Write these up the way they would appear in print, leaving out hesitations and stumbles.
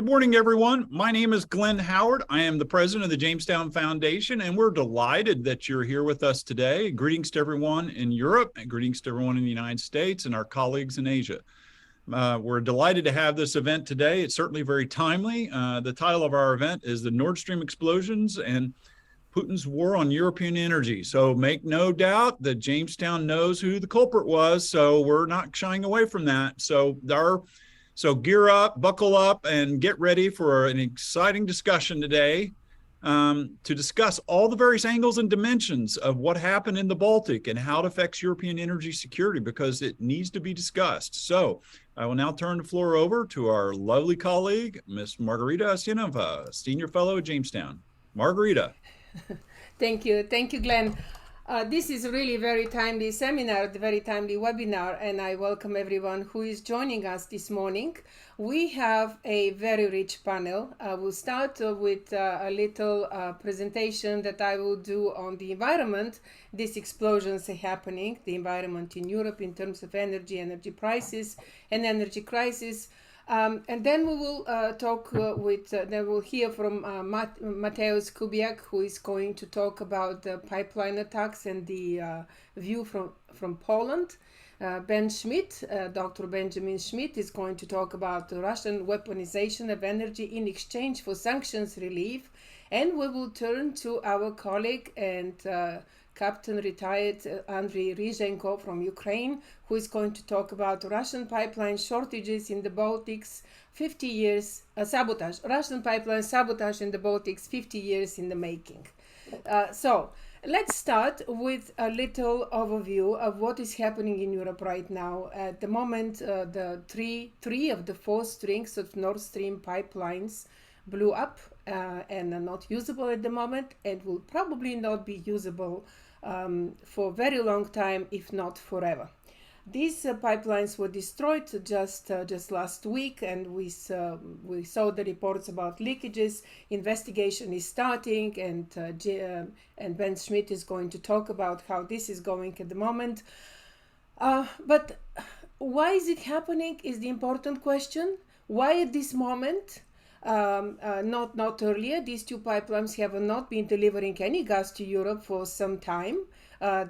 Good morning, everyone. My name is Glen Howard. I am the president of the Jamestown Foundation, and we're delighted that you're here with us today. Greetings to everyone in Europe, and greetings to everyone in the United States and our colleagues in Asia. We're delighted to have this event today. It's certainly very timely. The title of our event is The Nord Stream Explosions and Putin's War on European Energy. So make no doubt that Jamestown knows who the culprit was, so we're not shying away from that. So gear up, buckle up, and get ready for an exciting discussion today to discuss all the various angles and dimensions of what happened in the Baltic and how it affects European energy security, because it needs to be discussed. So I will now turn the floor over to our lovely colleague, Miss Margarita Assenova, Senior Fellow at Jamestown. Margarita. Thank you, Glenn. This is really very timely seminar, very timely webinar, and I welcome everyone who is joining us this morning. We have a very rich panel. We'll start with a little presentation that I will do on the environment. These explosions are happening, the environment in Europe in terms of energy prices, and energy crisis. And then we will then we'll hear from Mateusz Kubiak, who is going to talk about the pipeline attacks and the view from Poland. Ben Schmitt, Dr. Benjamin Schmitt, is going to talk about the Russian weaponization of energy in exchange for sanctions relief. And we will turn to our colleague and Captain retired Andrii Ryzhenko from Ukraine, who is going to talk about Russian pipeline shortages in the Baltics, 50 years, Russian pipeline sabotage in the Baltics, 50 years in the making. So let's start with a little overview of what is happening in Europe right now. At the moment, the three of the four strings of Nord Stream pipelines blew up and are not usable at the moment, and will probably not be usable for a very long time, if not forever. These pipelines were destroyed just last week, and we saw the reports about leakages. Investigation is starting, and Ben Schmitt is going to talk about how this is going at the moment. But why is it happening is the important question. Why at this moment? Not earlier. These two pipelines have not been delivering any gas to Europe for some time.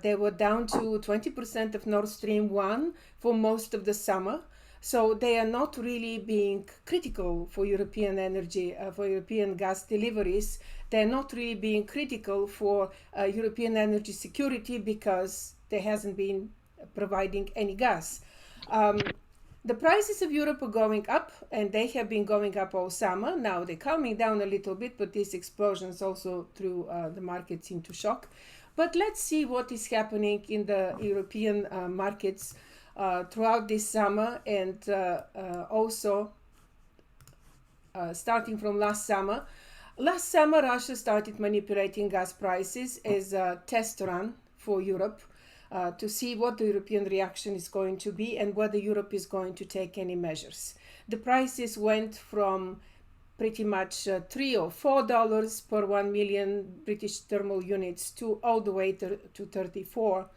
They were down to 20% of Nord Stream 1 for most of the summer. So they are not really being critical for European energy, for European gas deliveries. They're not really being critical for European energy security, because there hasn't been providing any gas. The prices of Europe are going up, and they have been going up all summer. Now they're calming down a little bit, but these explosions also threw the markets into shock. But let's see what is happening in the European markets throughout this summer, and also starting from last summer. Last summer, Russia started manipulating gas prices as a test run for Europe. To see what the European reaction is going to be and whether Europe is going to take any measures. The prices went from pretty much $3 or $4 per 1 million British thermal units to all the way to 34.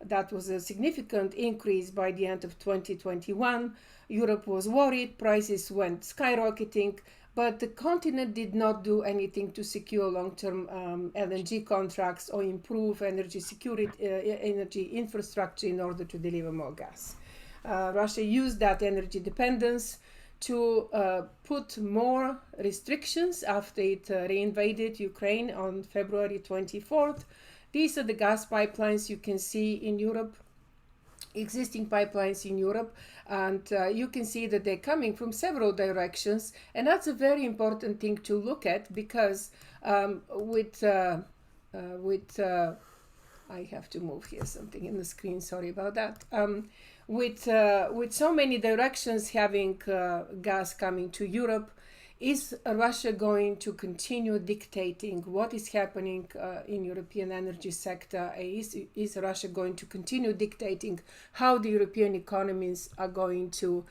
That was a significant increase by the end of 2021. Europe was worried, prices went skyrocketing, but the continent did not do anything to secure long-term LNG contracts or improve energy security, energy infrastructure in order to deliver more gas. Russia used that energy dependence to put more restrictions after it reinvaded Ukraine on February 24th. These are the gas pipelines you can see in Europe, existing pipelines in Europe, and you can see that they're coming from several directions, and that's a very important thing to look at, because with I have to move here something in the screen, sorry about that. With so many directions having gas coming to Europe, is Russia going to continue dictating what is happening in European energy sector? Is Russia going to continue dictating how the European economies are going to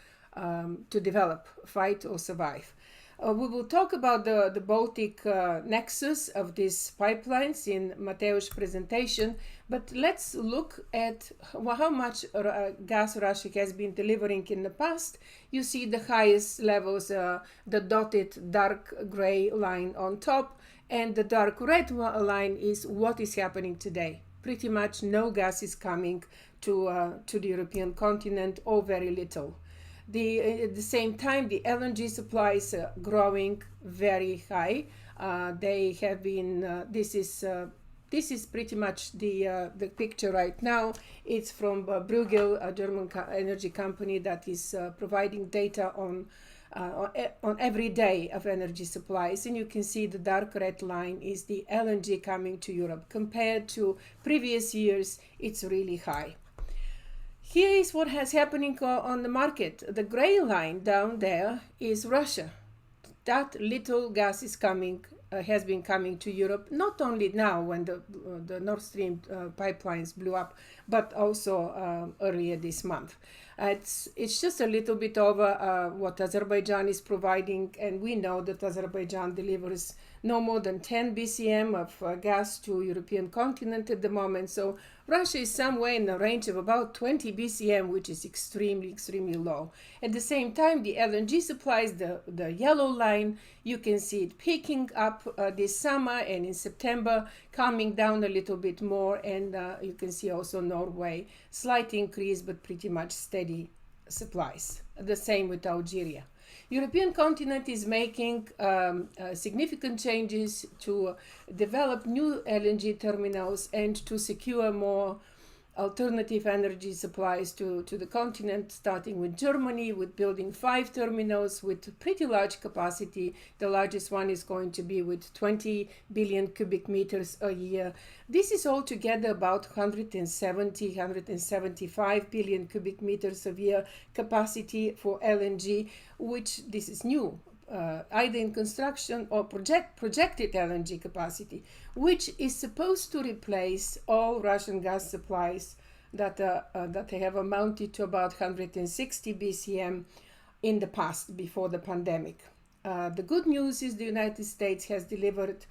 develop, fight or survive? We will talk about the Baltic nexus of these pipelines in Mateusz's presentation, but let's look at how much gas Russia has been delivering in the past. You see the highest levels, the dotted dark gray line on top, and the dark red line is what is happening today. Pretty much no gas is coming to the European continent, or very little. At the same time, the LNG supplies are growing very high. They have been. This is pretty much the picture right now. It's from Bruegel, a German energy company that is providing data on every day of energy supplies, and you can see the dark red line is the LNG coming to Europe. Compared to previous years, it's really high. Here is what has happening on the market. The gray line down there is Russia. That little gas is coming, has been coming to Europe, not only now when the Nord Stream pipelines blew up, but also earlier this month. It's just a little bit over what Azerbaijan is providing, and we know that Azerbaijan delivers no more than 10 BCM of gas to European continent at the moment. So Russia is somewhere in the range of about 20 BCM, which is extremely, extremely low. At the same time, the LNG supplies, the yellow line, you can see it picking up this summer, and in September coming down a little bit more, and you can see also Norway, slight increase, but pretty much steady supplies. The same with Algeria. European continent is making significant changes to develop new LNG terminals and to secure more alternative energy supplies to the continent, starting with Germany, with building 5 terminals with pretty large capacity. The largest one is going to be with 20 billion cubic meters a year. This is altogether about 175 billion cubic meters a year capacity for LNG, which this is new. Either in construction or projected LNG capacity, which is supposed to replace all Russian gas supplies that have amounted to about 160 BCM in the past, before the pandemic. The good news is the United States has delivered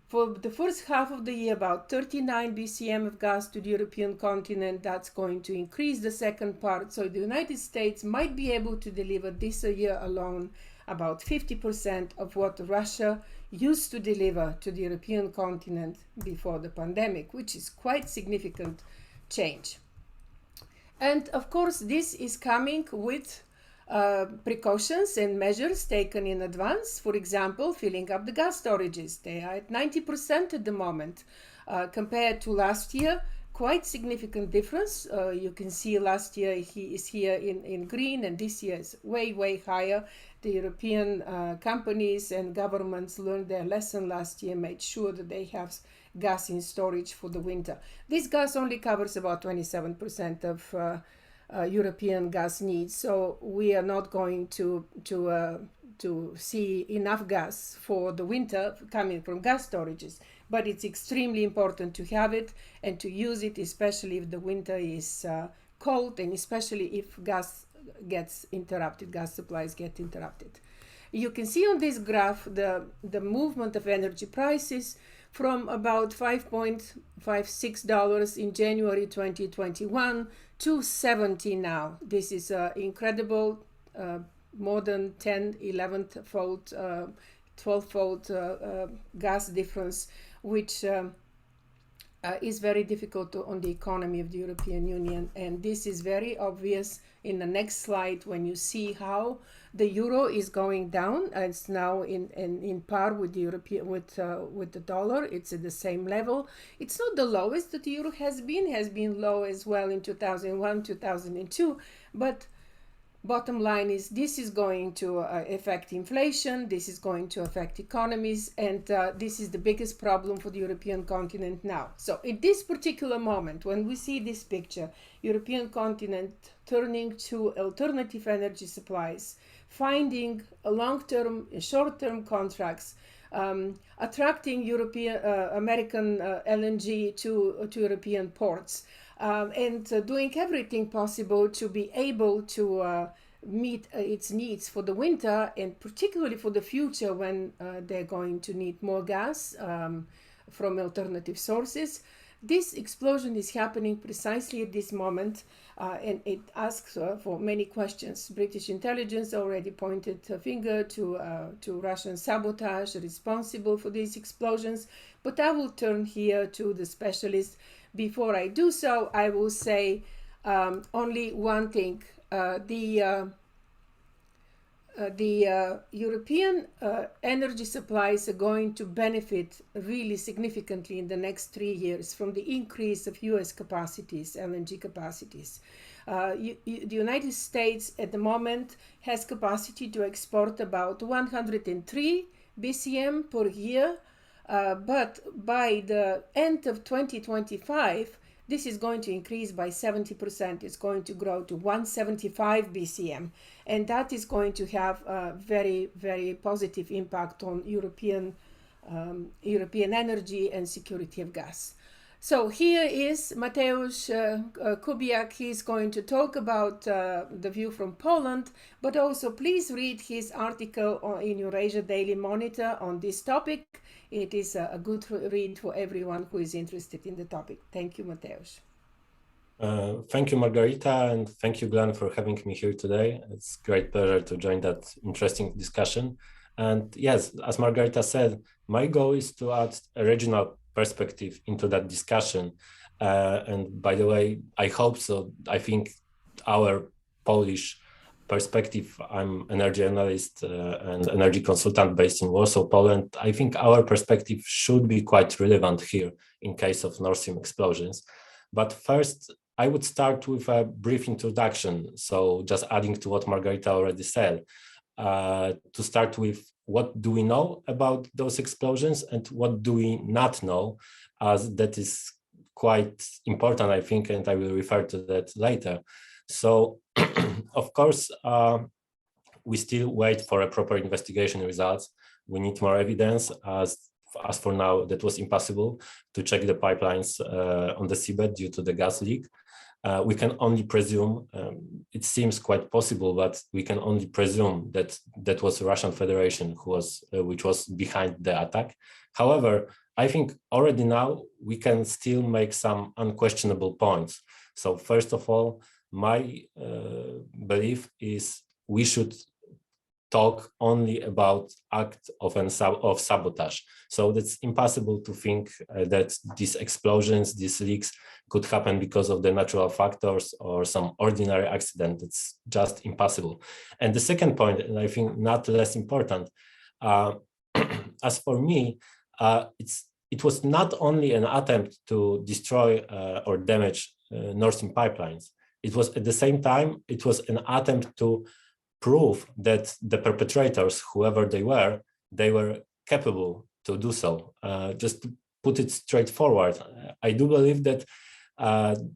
for the first half of the year about 39 BCM of gas to the European continent. That's going to increase the second part. So the United States might be able to deliver this year alone about 50% of what Russia used to deliver to the European continent before the pandemic, which is quite significant change. And of course, this is coming with precautions and measures taken in advance. For example, filling up the gas storages. They are at 90% at the moment. Compared to last year, quite significant difference. You can see last year he is here in green, and this year is way, way higher. The European companies and governments learned their lesson last year, made sure that they have gas in storage for the winter. This gas only covers about 27% of European gas needs, so we are not going to see enough gas for the winter coming from gas storages. But it's extremely important to have it and to use it, especially if the winter is cold, and especially if gas gets interrupted, gas supplies get interrupted. You can see on this graph the movement of energy prices from about $5.56 in January 2021 to $70 now. This is incredible, more than 10, 11-fold, 12-fold gas difference, which is very difficult on the economy of the European Union. And this is very obvious in the next slide when you see how the euro is going down. It's now in par with the with the dollar. It's at the same level. It's not the lowest that the euro has been low as well in 2001, 2002, but bottom line is this is going to affect inflation, this is going to affect economies, and this is the biggest problem for the European continent now. So at this particular moment, when we see this picture, European continent turning to alternative energy supplies, finding long-term, short-term contracts, attracting American LNG to European ports, and doing everything possible to be able to meet its needs for the winter, and particularly for the future when they're going to need more gas from alternative sources. This explosion is happening precisely at this moment, and it asks for many questions. British intelligence already pointed a finger to Russian sabotage responsible for these explosions, but I will turn here to the specialists. Before I do so, I will say only one thing. The European energy supplies are going to benefit really significantly in the next 3 years from the increase of US capacities, LNG capacities. The United States at the moment has capacity to export about 103 BCM per year, but by the end of 2025, this is going to increase by 70%. It's going to grow to 175 BCM. And that is going to have a very, very positive impact on European energy and security of gas. So here is Mateusz Kubiak. He's going to talk about the view from Poland, but also please read his article in Eurasia Daily Monitor on this topic. It is a good read for everyone who is interested in the topic. Thank you, Mateusz. Thank you, Margarita, and thank you, Glenn, for having me here today. It's a great pleasure to join that interesting discussion. And yes, as Margarita said, my goal is to add a regional perspective into that discussion. And by the way, I hope so. I think our Polish perspective, I'm energy analyst and energy consultant based in Warsaw, Poland. I think our perspective should be quite relevant here in case of Nord Stream explosions. But first, I would start with a brief introduction. So just adding to what Margarita already said, to start with, what do we know about those explosions and what do we not know, as that is quite important, I think, and I will refer to that later. So, of course, we still wait for a proper investigation results. We need more evidence, as for now, that was impossible to check the pipelines on the seabed due to the gas leak. We can only presume, it seems quite possible, but we can only presume that that was the Russian Federation which was behind the attack. However, I think already now we can still make some unquestionable points. So first of all, my belief is we should talk only about act of sabotage. So that's impossible to think that these explosions, these leaks could happen because of the natural factors or some ordinary accident. It's just impossible. And the second point, and I think not less important, as for me, it was not only an attempt to destroy or damage Nord Stream pipelines. It was at the same time, it was an attempt to prove that the perpetrators, whoever they were capable to do so. Just to put it straightforward, I do believe that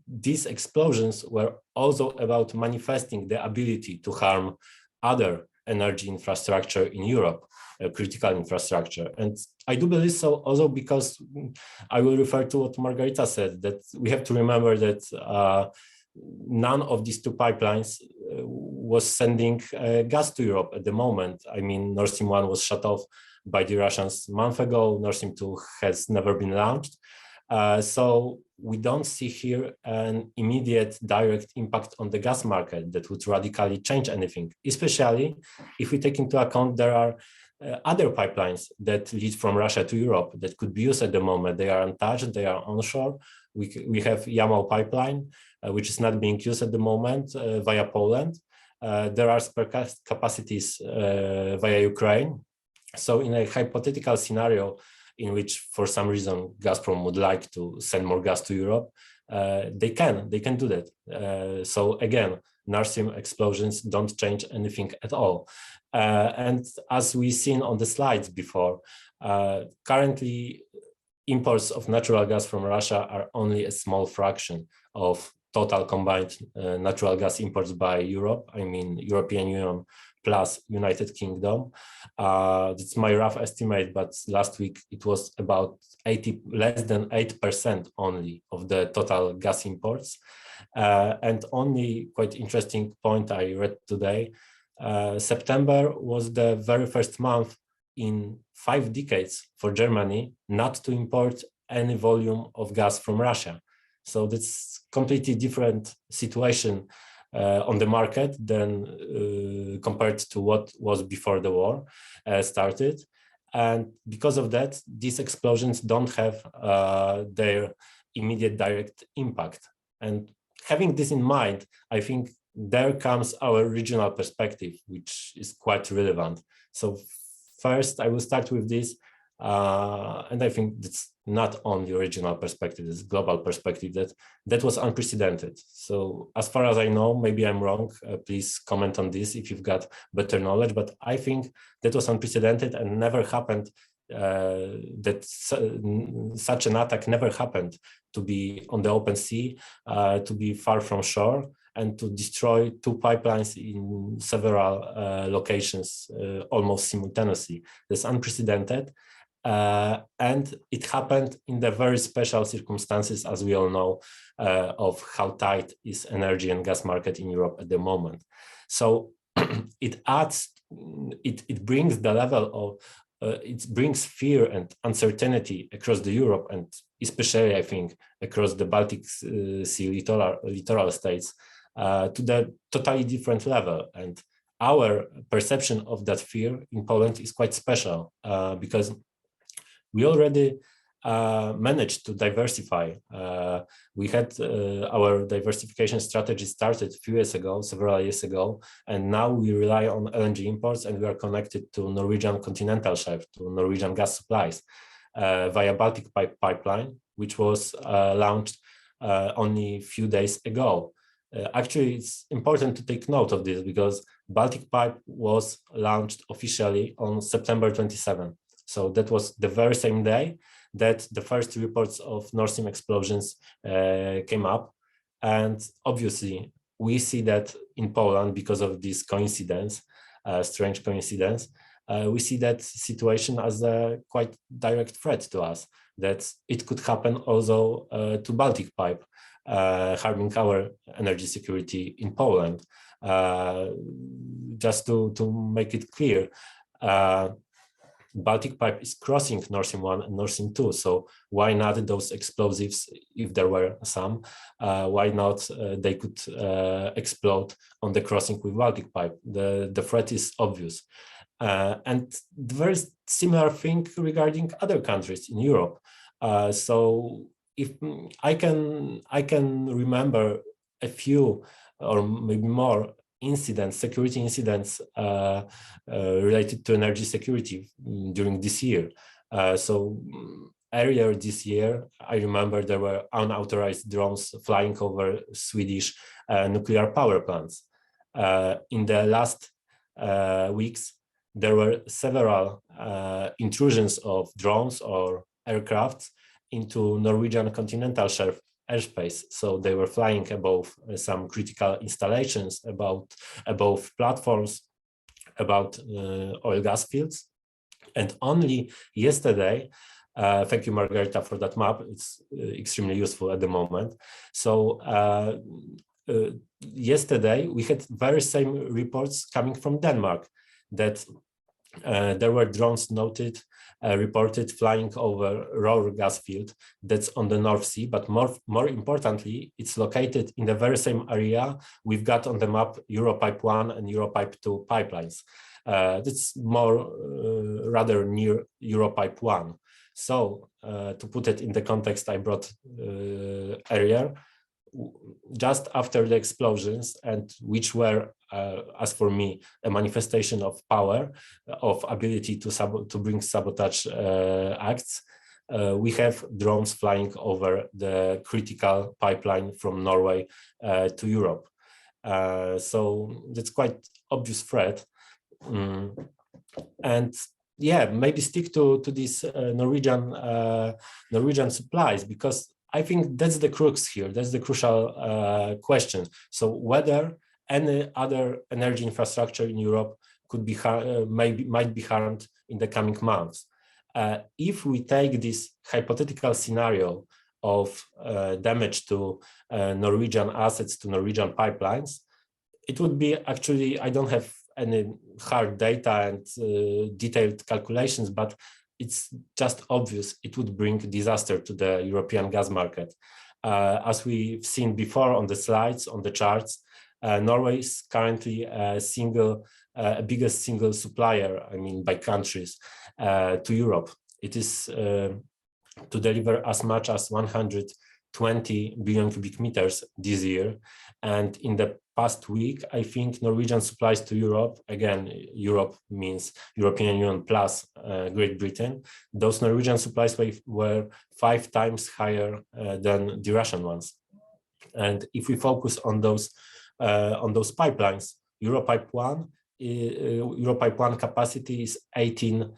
these explosions were also about manifesting the ability to harm other energy infrastructure in Europe, critical infrastructure. And I do believe so also because I will refer to what Margarita said, that we have to remember that none of these two pipelines was sending gas to Europe at the moment. I mean, Nord Stream 1 was shut off by the Russians a month ago. Nord Stream 2 has never been launched. So we don't see here an immediate direct impact on the gas market that would radically change anything, especially if we take into account there are other pipelines that lead from Russia to Europe that could be used at the moment. They are untouched, they are onshore. We have Yamal pipeline, which is not being used at the moment via Poland. There are spare capacities via Ukraine. So in a hypothetical scenario in which for some reason Gazprom would like to send more gas to Europe, they can do that. So again, Nord Stream explosions don't change anything at all. And as we've seen on the slides before, currently imports of natural gas from Russia are only a small fraction of total combined natural gas imports by Europe, I mean European Union plus United Kingdom. That's my rough estimate, but last week it was about less than 8% only of the total gas imports. And only quite interesting point I read today, September was the very first month in 5 decades for Germany not to import any volume of gas from Russia. So that's completely different situation on the market than compared to what was before the war started. And because of that, these explosions don't have their immediate direct impact. And having this in mind, I think there comes our regional perspective, which is quite relevant. So first, I will start with this. And I think that's not only regional perspective, it's global perspective that was unprecedented. So as far as I know, maybe I'm wrong, please comment on this if you've got better knowledge, but I think that was unprecedented and never happened, that such an attack never happened, to be on the open sea, to be far from shore, and to destroy 2 pipelines in several locations almost simultaneously. That's unprecedented. And it happened in the very special circumstances, as we all know, of how tight is energy and gas market in Europe at the moment. So it brings the level of, it brings fear and uncertainty across the Europe, and especially, I think, across the Baltic Sea littoral states, to the totally different level. And our perception of that fear in Poland is quite special, because we already managed to diversify. We had our diversification strategy started a few years ago, several years ago, and now we rely on LNG imports, and we are connected to Norwegian continental shelf, to Norwegian gas supplies via Baltic pipeline, which was launched only a few days ago. Actually, it's important to take note of this because Baltic Pipe was launched officially on September 27. So that was the very same day that the first reports of Nord Stream explosions came up. And obviously, we see that in Poland because of this coincidence, strange coincidence. We see that situation as a quite direct threat to us, that it could happen also to Baltic Pipe, harming our energy security in Poland. Just to make it clear, Baltic Pipe is crossing Nord Stream 1 and Nord Stream 2, so why not those explosives, if there were some, why not they could explode on the crossing with Baltic Pipe? The threat is obvious. And there is similar thing regarding other countries in Europe. So if I can remember a few or maybe more incidents, security incidents related to energy security during this year. So earlier this year, I remember there were unauthorized drones flying over Swedish nuclear power plants. In the last weeks, there were several intrusions of drones or aircrafts into Norwegian continental shelf airspace. So they were flying above some critical installations, above platforms, about oil gas fields. And only yesterday, thank you, Margarita, for that map. It's extremely useful at the moment. So yesterday, we had very same reports coming from Denmark that there were drones reported flying over Roar gas field that's on the North Sea, but more importantly, it's located in the very same area we've got on the map Europipe 1 and Europipe 2 pipelines. That's more rather near Europipe 1. So to put it in the context I brought earlier, just after the explosions, and which were, as for me, a manifestation of power, of ability to bring sabotage acts, we have drones flying over the critical pipeline from Norway to Europe. So that's quite obvious threat. And yeah, maybe stick to these Norwegian supplies, because I think that's the crux here. That's the crucial question. So whether any other energy infrastructure in Europe could be might be harmed in the coming months. If we take this hypothetical scenario of damage to Norwegian assets, to Norwegian pipelines, it would be actually, I don't have any hard data and detailed calculations, but it's just obvious it would bring disaster to the European gas market. As we've seen before on the slides, on the charts, Norway is currently biggest single supplier, I mean, by countries, to Europe. It is to deliver as much as 120 billion cubic meters this year. And in the past week, I think Norwegian supplies to Europe, again, Europe means European Union plus Great Britain, those Norwegian supplies were 5 times higher than the Russian ones. And if we focus on those pipelines, Europipe 1 capacity is 18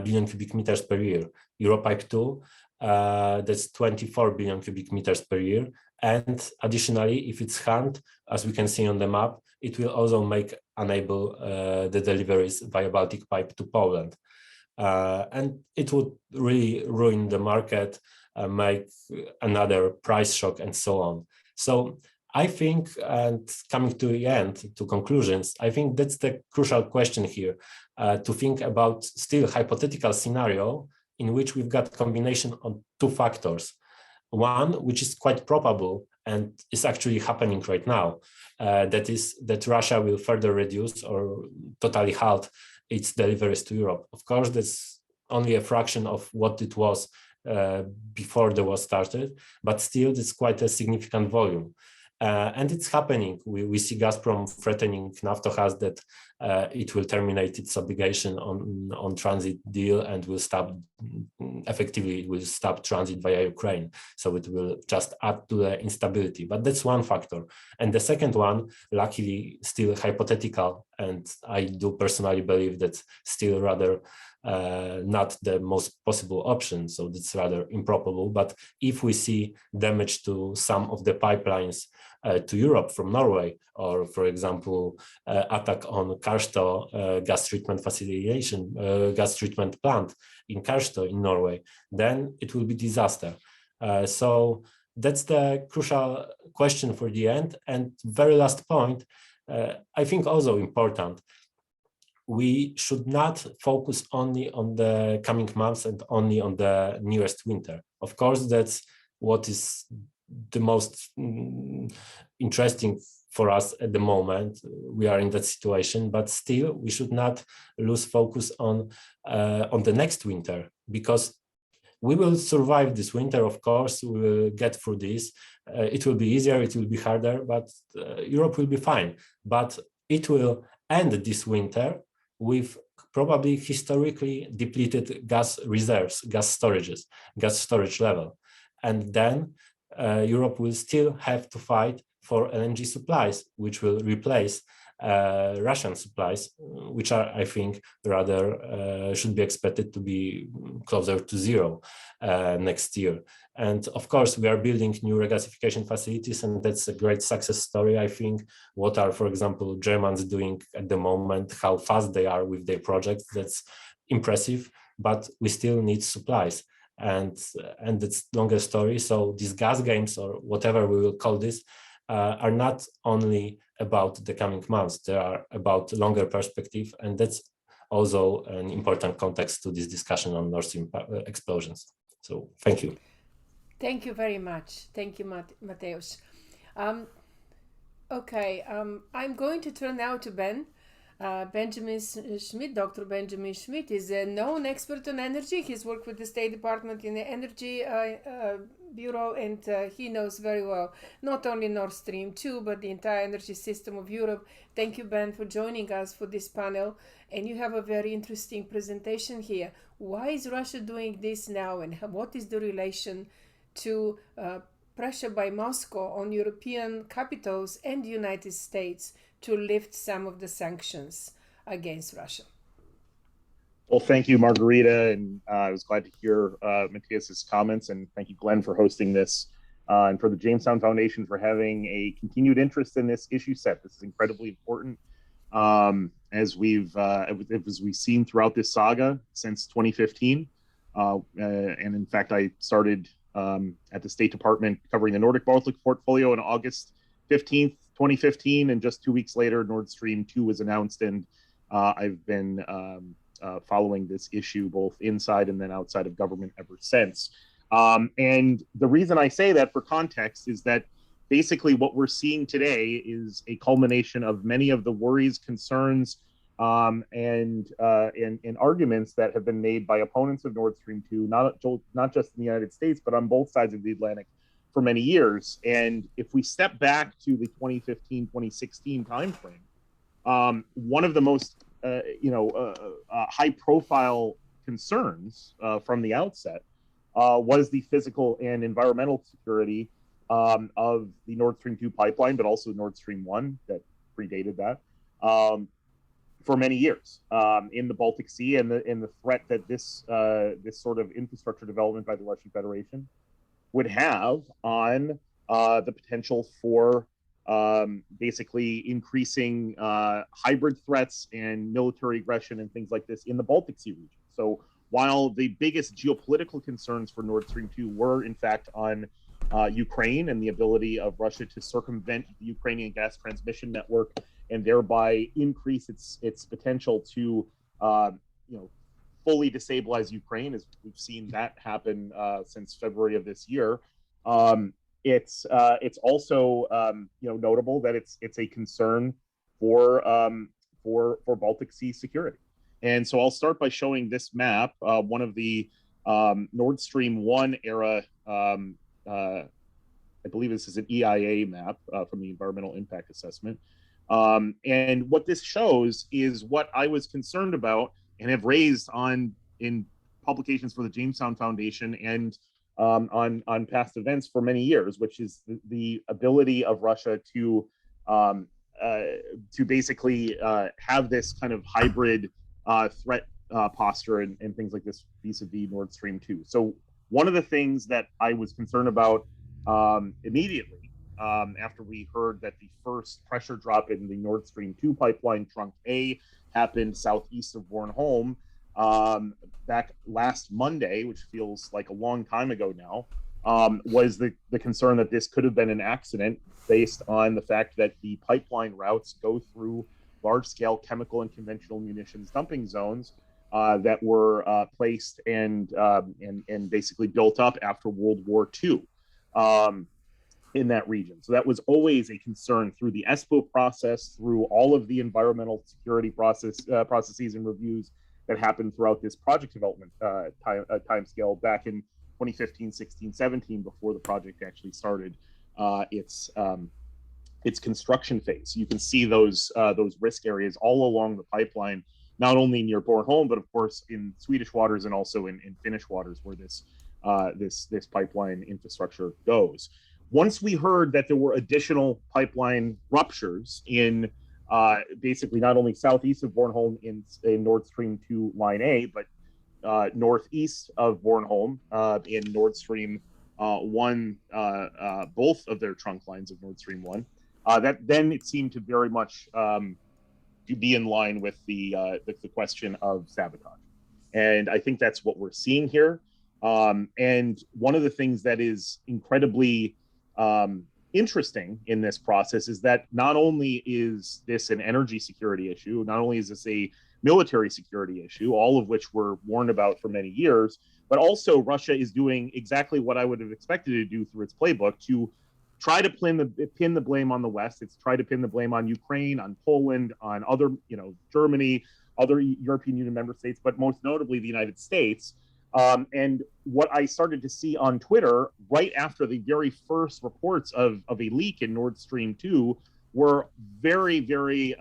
billion cubic meters per year. Europipe 2, that's 24 billion cubic meters per year. And additionally, if it's harmed, as we can see on the map, it will also make unable the deliveries via Baltic pipe to Poland. And it would really ruin the market, make another price shock and so on. So I think, and coming to the end, to conclusions, I think that's the crucial question here, to think about still hypothetical scenario in which we've got combination of 2 factors. One, which is quite probable and is actually happening right now, that is that Russia will further reduce or totally halt its deliveries to Europe. Of course, that's only a fraction of what it was before the war started, but still it's quite a significant volume. And it's happening. We see Gazprom threatening Naftogaz that it will terminate its obligation on transit deal and will stop transit via Ukraine. So it will just add to the instability. But that's one factor. And the second one, luckily, still hypothetical. And I do personally believe that's still rather not the most possible option. So that's rather improbable. But if we see damage to some of the pipelines to Europe from Norway, or for example, attack on Karsto gas treatment plant in Karsto in Norway, then it will be disaster. So that's the crucial question for the end. And very last point, I think also important, we should not focus only on the coming months and only on the nearest winter. Of course, that's what is the most interesting for us at the moment. We are in that situation, but still we should not lose focus on the next winter, because we will survive this winter. Of course, we will get through this. It will be easier, it will be harder, but Europe will be fine. But it will end this winter with probably historically depleted gas reserves, gas storage level. And then Europe will still have to fight for LNG supplies, which will replace Russian supplies, which are, I think, rather should be expected to be closer to zero next year. And of course, we are building new regasification facilities, and that's a great success story, I think. What are, for example, Germans doing at the moment, how fast they are with their projects, that's impressive, but we still need supplies. And it's longer story. So these gas games, or whatever we will call this, are not only about the coming months, they are about longer perspective. And that's also an important context to this discussion on Nord Stream explosions. So thank you. Thank you very much. Thank you, Mateusz. Okay, I'm going to turn now to Benjamin Schmitt. Dr. Benjamin Schmitt is a known expert on energy. He's worked with the State Department in the Energy Bureau, and he knows very well not only Nord Stream 2, but the entire energy system of Europe. Thank you, Ben, for joining us for this panel. And you have a very interesting presentation here. Why is Russia doing this now, and what is the relation to pressure by Moscow on European capitals and the United States to lift some of the sanctions against Russia? Well, thank you, Margarita, and I was glad to hear Mateusz's comments, and thank you, Glenn, for hosting this, and for the Jamestown Foundation for having a continued interest in this issue set. This is incredibly important, as we've seen throughout this saga since 2015. And in fact, I started at the State Department covering the Nordic Baltic portfolio on August 15th, 2015, and just 2 weeks later, Nord Stream 2 was announced, and I've been following this issue both inside and then outside of government ever since. And the reason I say that, for context, is that basically what we're seeing today is a culmination of many of the worries, concerns, and arguments that have been made by opponents of Nord Stream 2, not just in the United States, but on both sides of the Atlantic for many years. And if we step back to the 2015-2016 timeframe, one of the most high-profile concerns from the outset was the physical and environmental security of the Nord Stream 2 pipeline, but also Nord Stream 1 that predated that, for many years in the Baltic Sea, and the threat that this sort of infrastructure development by the Russian Federation would have on the potential for basically increasing hybrid threats and military aggression and things like this in the Baltic Sea region. So while the biggest geopolitical concerns for Nord Stream 2 were in fact on Ukraine and the ability of Russia to circumvent the Ukrainian gas transmission network and thereby increase its potential to fully destabilize Ukraine, as we've seen that happen since February of this year. It's also notable that it's a concern for Baltic Sea security. And so I'll start by showing this map, one of the Nord Stream 1 era, I believe this is an EIA map from the Environmental Impact Assessment. And what this shows is what I was concerned about and have raised in publications for the Jamestown Foundation and on past events for many years, which is the ability of Russia to basically have this kind of hybrid threat posture and things like this vis-a-vis Nord Stream 2. So one of the things that I was concerned about immediately after we heard that the first pressure drop in the Nord Stream 2 pipeline, Trunk A, happened southeast of Bornholm back last Monday, which feels like a long time ago now, was the concern that this could have been an accident based on the fact that the pipeline routes go through large-scale chemical and conventional munitions dumping zones that were placed and basically built up after World War II in that region. So that was always a concern through the ESPO process, through all of the environmental security processes and reviews that happened throughout this project development timescale back in 2015, 16, 17, before the project actually started its construction phase. You can see those risk areas all along the pipeline, not only near Bornholm, but of course in Swedish waters and also in Finnish waters where this pipeline infrastructure goes. Once we heard that there were additional pipeline ruptures in basically not only southeast of Bornholm in Nord Stream 2 Line A, but northeast of Bornholm in Nord Stream 1, both of their trunk lines of Nord Stream 1, that then it seemed to very much to be in line with the question of sabotage. And I think that's what we're seeing here. And one of the things that is incredibly interesting in this process is that not only is this an energy security issue, not only is this a military security issue, all of which we're warned about for many years, but also Russia is doing exactly what I would have expected to do through its playbook, to try to pin the blame on the West. It's try to pin the blame on Ukraine, on Poland, on other, Germany, other European Union member states, but most notably the United States. And what I started to see on Twitter right after the very first reports of a leak in Nord Stream 2 were very, very,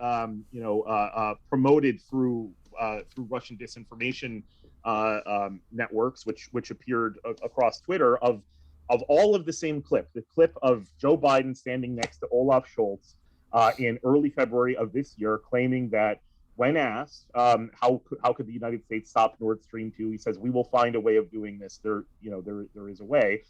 promoted through Russian disinformation networks, which appeared across Twitter of all of the same clip, the clip of Joe Biden standing next to Olaf Scholz in early February of this year, claiming that when asked how could the United States stop Nord Stream 2, he says, "We will find a way of doing this. There is a way."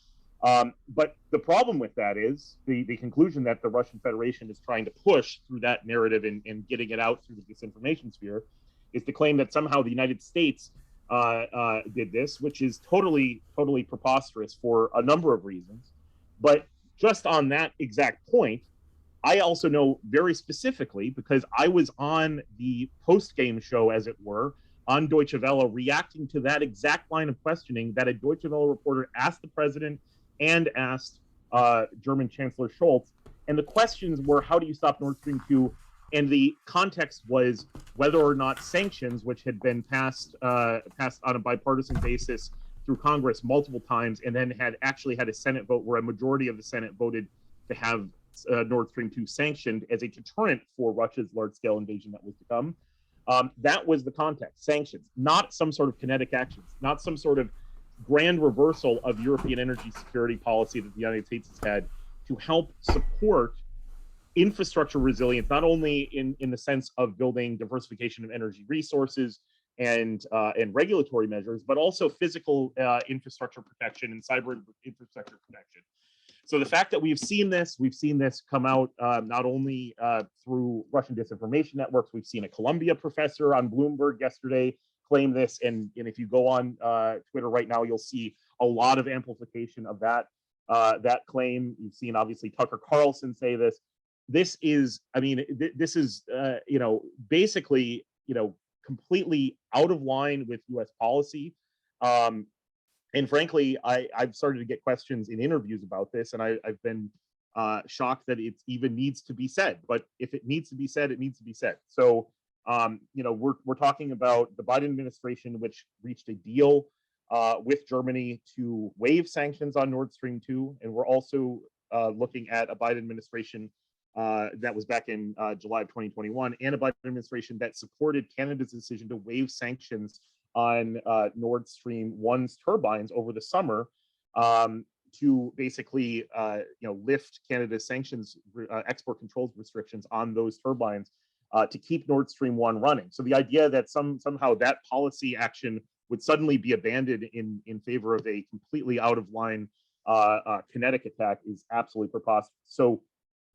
But the problem with that is the conclusion that the Russian Federation is trying to push through that narrative and getting it out through the disinformation sphere is to claim that somehow the United States did this, which is totally preposterous for a number of reasons. But just on that exact point, I also know very specifically, because I was on the post-game show, as it were, on Deutsche Welle, reacting to that exact line of questioning that a Deutsche Welle reporter asked the president and asked German Chancellor Scholz. And the questions were, how do you stop Nord Stream 2? And the context was whether or not sanctions, which had been passed on a bipartisan basis through Congress multiple times, and then had actually had a Senate vote where a majority of the Senate voted to have Nord Stream 2 sanctioned as a deterrent for Russia's large-scale invasion that was to come. That was the context, sanctions, not some sort of kinetic actions, not some sort of grand reversal of European energy security policy that the United States has had to help support infrastructure resilience, not only in the sense of building diversification of energy resources and regulatory measures, but also physical infrastructure protection and cyber infrastructure protection. So the fact that we've seen this come out not only through Russian disinformation networks, we've seen a Columbia professor on Bloomberg yesterday claim this, and if you go on Twitter right now, you'll see a lot of amplification of that claim. You've seen obviously Tucker Carlson say this. This is, I mean, this is basically completely out of line with U.S. policy. And frankly, I've started to get questions in interviews about this, and I've been shocked that it even needs to be said. But if it needs to be said, it needs to be said. So, we're talking about the Biden administration, which reached a deal with Germany to waive sanctions on Nord Stream 2, and we're also looking at a Biden administration that was back in July of 2021, and a Biden administration that supported Canada's decision to waive sanctions on Nord Stream 1's turbines over the summer to basically lift Canada's sanctions export controls restrictions on those turbines to keep Nord Stream 1 running. So the idea that somehow that policy action would suddenly be abandoned in favor of a completely out of line kinetic attack is absolutely preposterous. So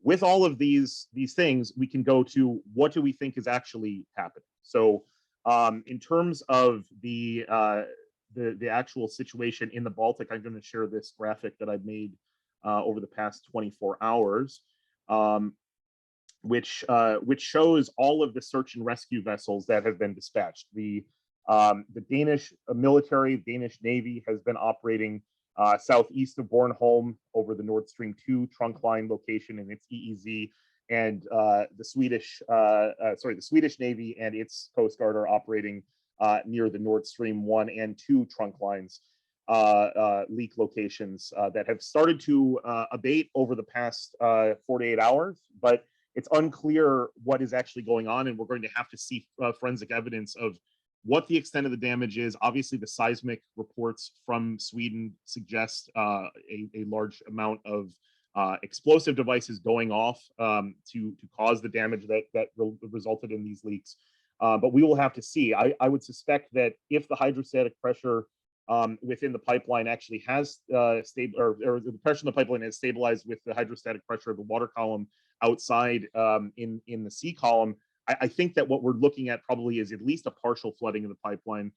with all of these things, we can go to what do we think is actually happening. So in terms of the actual situation in the Baltic, I'm going to share this graphic that I've made over the past 24 hours, which shows all of the search and rescue vessels that have been dispatched. The Danish military, Danish Navy, has been operating southeast of Bornholm over the Nord Stream 2 trunk line location in its EEZ, and the Swedish Navy and its Coast Guard are operating near the Nord Stream 1 and 2 trunk lines leak locations that have started to abate over the past 48 hours, but it's unclear what is actually going on, and we're going to have to see forensic evidence of what the extent of the damage is. Obviously, the seismic reports from Sweden suggest a large amount of explosive devices going off to cause the damage that resulted in these leaks. But we will have to see. I would suspect that if the hydrostatic pressure within the pipeline actually has stable, or the pressure in the pipeline has stabilized with the hydrostatic pressure of the water column outside in the sea column, I think that what we're looking at probably is at least a partial flooding of the pipeline,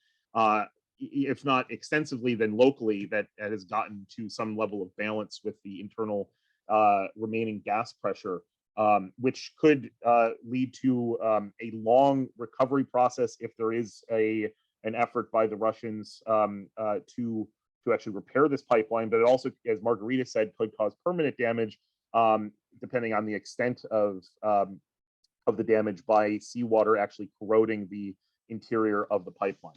if not extensively, then locally that has gotten to some level of balance with the internal remaining gas pressure, which could lead to a long recovery process if there is an effort by the Russians to actually repair this pipeline. But it also, as Margarita said, could cause permanent damage, depending on the extent of the damage by seawater actually corroding the interior of the pipeline.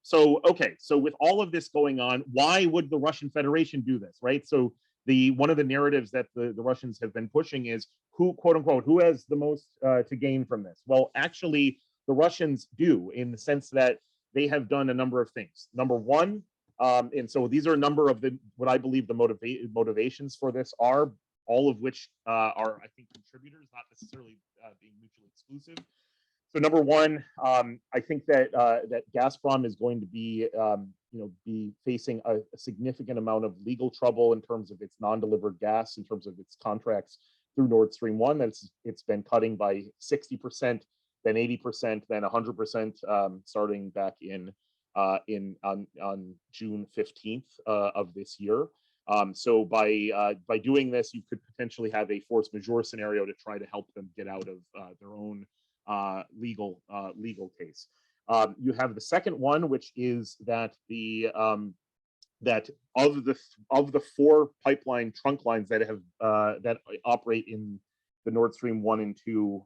So, okay, so with all of this going on, why would the Russian Federation do this, right? So one of the narratives that the Russians have been pushing is who, quote unquote, who has the most to gain from this? Well, actually, the Russians do, in the sense that they have done a number of things. Number one, and so these are a number of what I believe the motivations for this are, all of which are, I think, contributors, not necessarily being mutually exclusive. So number one, I think that that Gazprom is going to be, be facing a significant amount of legal trouble in terms of its non-delivered gas, in terms of its contracts through Nord Stream 1. It's been cutting by 60%, then 80%, then 100%, starting back on June 15th of this year. So by doing this, you could potentially have a force majeure scenario to try to help them get out of their own legal case. You have the second one, which is that that of the 4 pipeline trunk lines that have that operate in the Nord Stream 1 and 2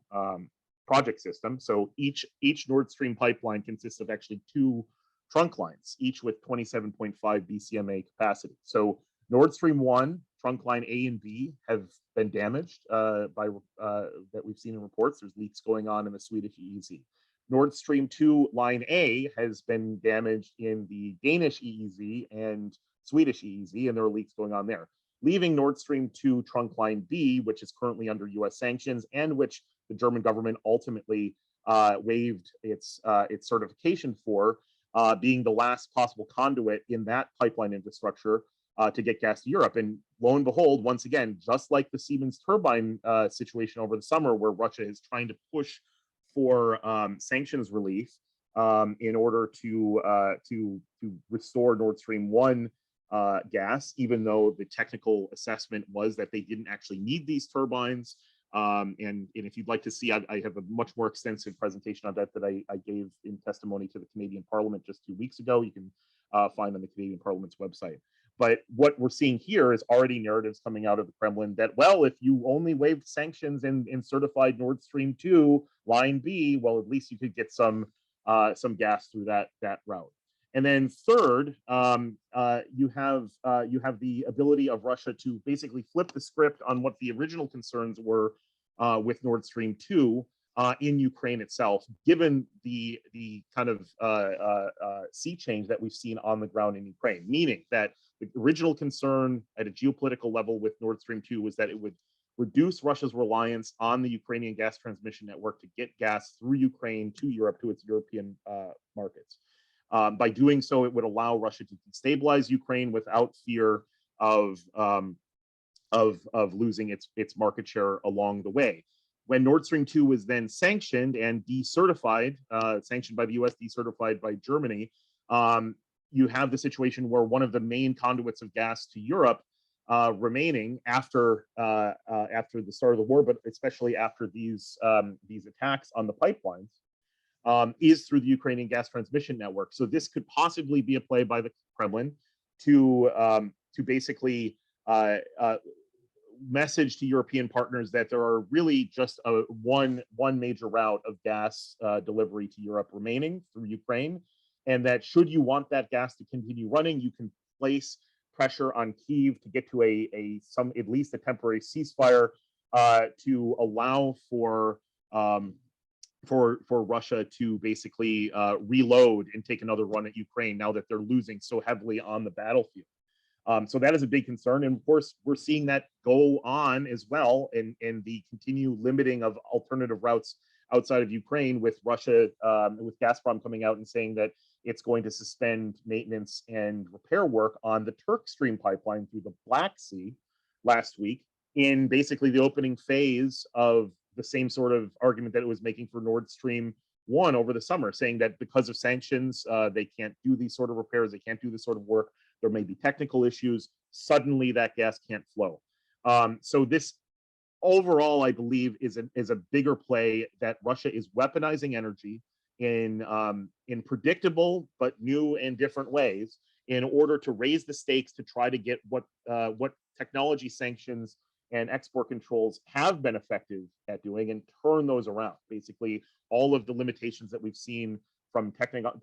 project system. So each Nord Stream pipeline consists of actually 2 trunk lines, each with 27.5 BCMA capacity. So Nord Stream 1, trunk line A and B, have been damaged that we've seen in reports. There's leaks going on in the Swedish EEZ. Nord Stream 2, line A, has been damaged in the Danish EEZ and Swedish EEZ, and there are leaks going on there. Leaving Nord Stream 2, trunk line B, which is currently under US sanctions, and which the German government ultimately waived its certification for, being the last possible conduit in that pipeline infrastructure to get gas to Europe. And lo and behold, once again, just like the Siemens turbine situation over the summer, where Russia is trying to push for sanctions relief in order to restore Nord Stream 1 gas, even though the technical assessment was that they didn't actually need these turbines. And if you'd like to see, I have a much more extensive presentation on that I gave in testimony to the Canadian Parliament just 2 weeks ago. You can find on the Canadian Parliament's website. But what we're seeing here is already narratives coming out of the Kremlin that, well, if you only waived sanctions and certified Nord Stream 2, line B, well, at least you could get some gas through that route. And then third, you have the ability of Russia to basically flip the script on what the original concerns were with Nord Stream 2 in Ukraine itself, given the kind of sea change that we've seen on the ground in Ukraine, meaning that the original concern at a geopolitical level with Nord Stream 2 was that it would reduce Russia's reliance on the Ukrainian gas transmission network to get gas through Ukraine to Europe, to its European markets. By doing so, it would allow Russia to destabilize Ukraine without fear of losing its market share along the way. When Nord Stream 2 was then sanctioned and decertified, sanctioned by the US, decertified by Germany, you have the situation where one of the main conduits of gas to Europe remaining after the start of the war, but especially after these attacks on the pipelines, is through the Ukrainian gas transmission network. So this could possibly be a play by the Kremlin to basically message to European partners that there are really just one major route of gas delivery to Europe remaining through Ukraine, and that should you want that gas to continue running, you can place pressure on Kyiv to get to at least a temporary ceasefire to allow for Russia to basically reload and take another run at Ukraine now that they're losing so heavily on the battlefield. So that is a big concern. And of course, we're seeing that go on as well in the continued limiting of alternative routes outside of Ukraine, with Russia, with Gazprom coming out and saying that it's going to suspend maintenance and repair work on the Turk Stream pipeline through the Black Sea last week, in basically the opening phase of the same sort of argument that it was making for Nord Stream 1 over the summer, saying that because of sanctions, they can't do these sort of repairs, they can't do this sort of work, there may be technical issues, suddenly that gas can't flow. So this overall, I believe, is a bigger play that Russia is weaponizing energy in predictable but new and different ways in order to raise the stakes to try to get what technology sanctions and export controls have been effective at doing, and turn those around. Basically, all of the limitations that we've seen from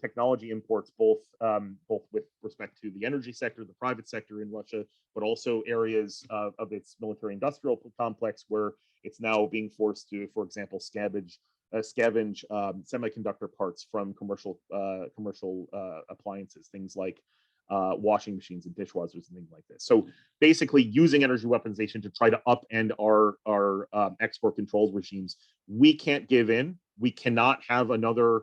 technology imports, both with respect to the energy sector, the private sector in Russia, but also areas of its military-industrial complex, where it's now being forced to, for example, scavenge semiconductor parts from commercial appliances, things like washing machines and dishwashers and things like this. So basically using energy weaponization to try to upend our export controls regimes. We can't give in. We cannot have another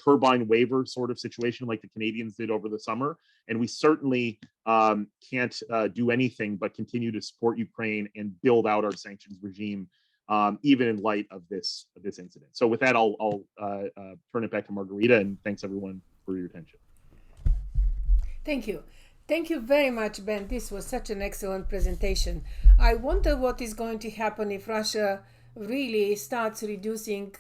turbine waiver sort of situation like the Canadians did over the summer. And we certainly can't do anything but continue to support Ukraine and build out our sanctions regime, even in light of this incident. So with that, I'll turn it back to Margarita, and thanks everyone for your attention. Thank you. Thank you very much, Ben. This was such an excellent presentation. I wonder what is going to happen if Russia really starts reducing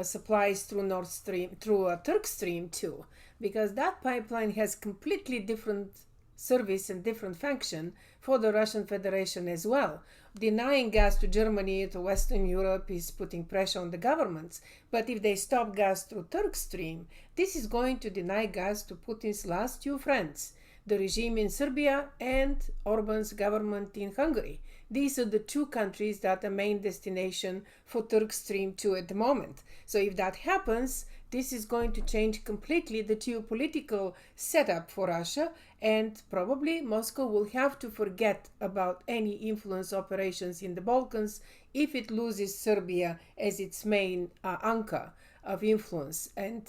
supplies through Nord Stream, through Turk Stream 2, because that pipeline has completely different service and different function for the Russian Federation as well. Denying gas to Germany, to Western Europe, is putting pressure on the governments. But if they stop gas through Turk Stream, this is going to deny gas to Putin's last two friends, the regime in Serbia and Orban's government in Hungary. These are the two countries that are main destination for Turk Stream 2 at the moment. So if that happens, this is going to change completely the geopolitical setup for Russia, and probably Moscow will have to forget about any influence operations in the Balkans if it loses Serbia as its main anchor of influence and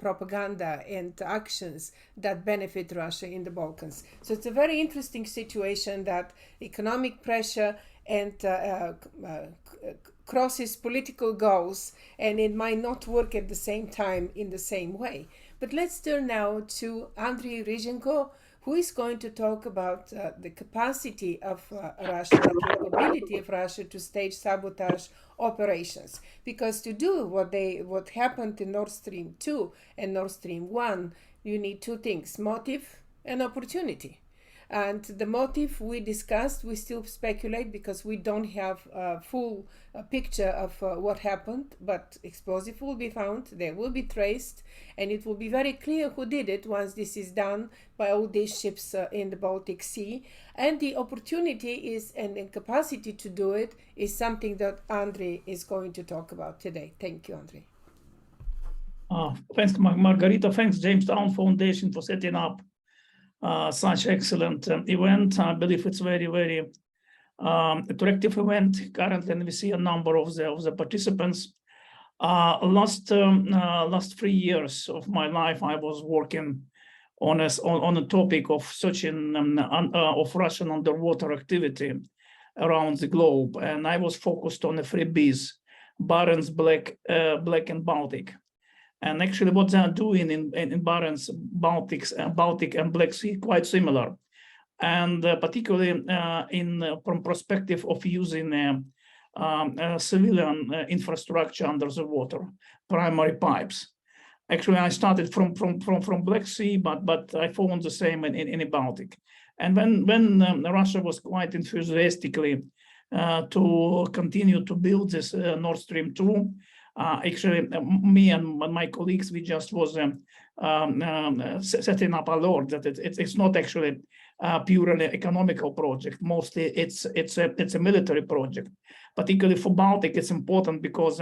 propaganda and actions that benefit Russia in the Balkans. So it's a very interesting situation that economic pressure and crosses political goals, and it might not work at the same time in the same way. But let's turn now to Andrii Ryzhenko, who is going to talk about the capacity of Russia, the capability of Russia to stage sabotage operations. Because to do what happened in Nord Stream 2 and Nord Stream 1, you need two things: motive and opportunity. And the motive we discussed, we still speculate because we don't have a full picture of what happened, but explosive will be found, they will be traced, and it will be very clear who did it once this is done by all these ships in the Baltic Sea. And the opportunity is, and the capacity to do it, is something that Andrii is going to talk about today. Thank you, Andrii. Thanks, Margarita. Thanks, Jamestown Foundation, for setting up such excellent event. I believe it's very, very attractive event currently, and we see a number of the participants. Last 3 years of my life, I was working on a topic of searching of Russian underwater activity around the globe, and I was focused on the three Bs: Barents, Black, and Baltic. And actually, what they are doing in Barents, Baltic and Black Sea quite similar, and particularly from perspective of using civilian infrastructure under the water, primary pipes. Actually, I started from Black Sea, but I found the same in the Baltic. And when Russia was quite enthusiastically to continue to build this Nord Stream 2. Actually, me and my colleagues, we just was setting up alert that it's not actually a purely economical project. Mostly, it's a military project. Particularly for Baltic, it's important because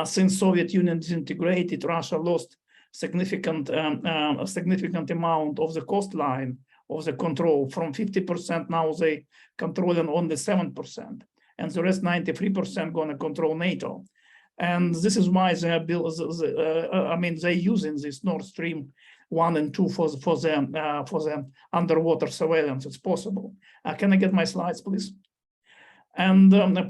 since Soviet Union disintegrated, Russia lost significant amount of the coastline of the control. From 50%, now they controlling only 7%, and the rest 93% going to control NATO. And this is why they are they're using this Nord Stream 1 and 2 for the underwater surveillance. It's possible. Can I get my slides, please? And the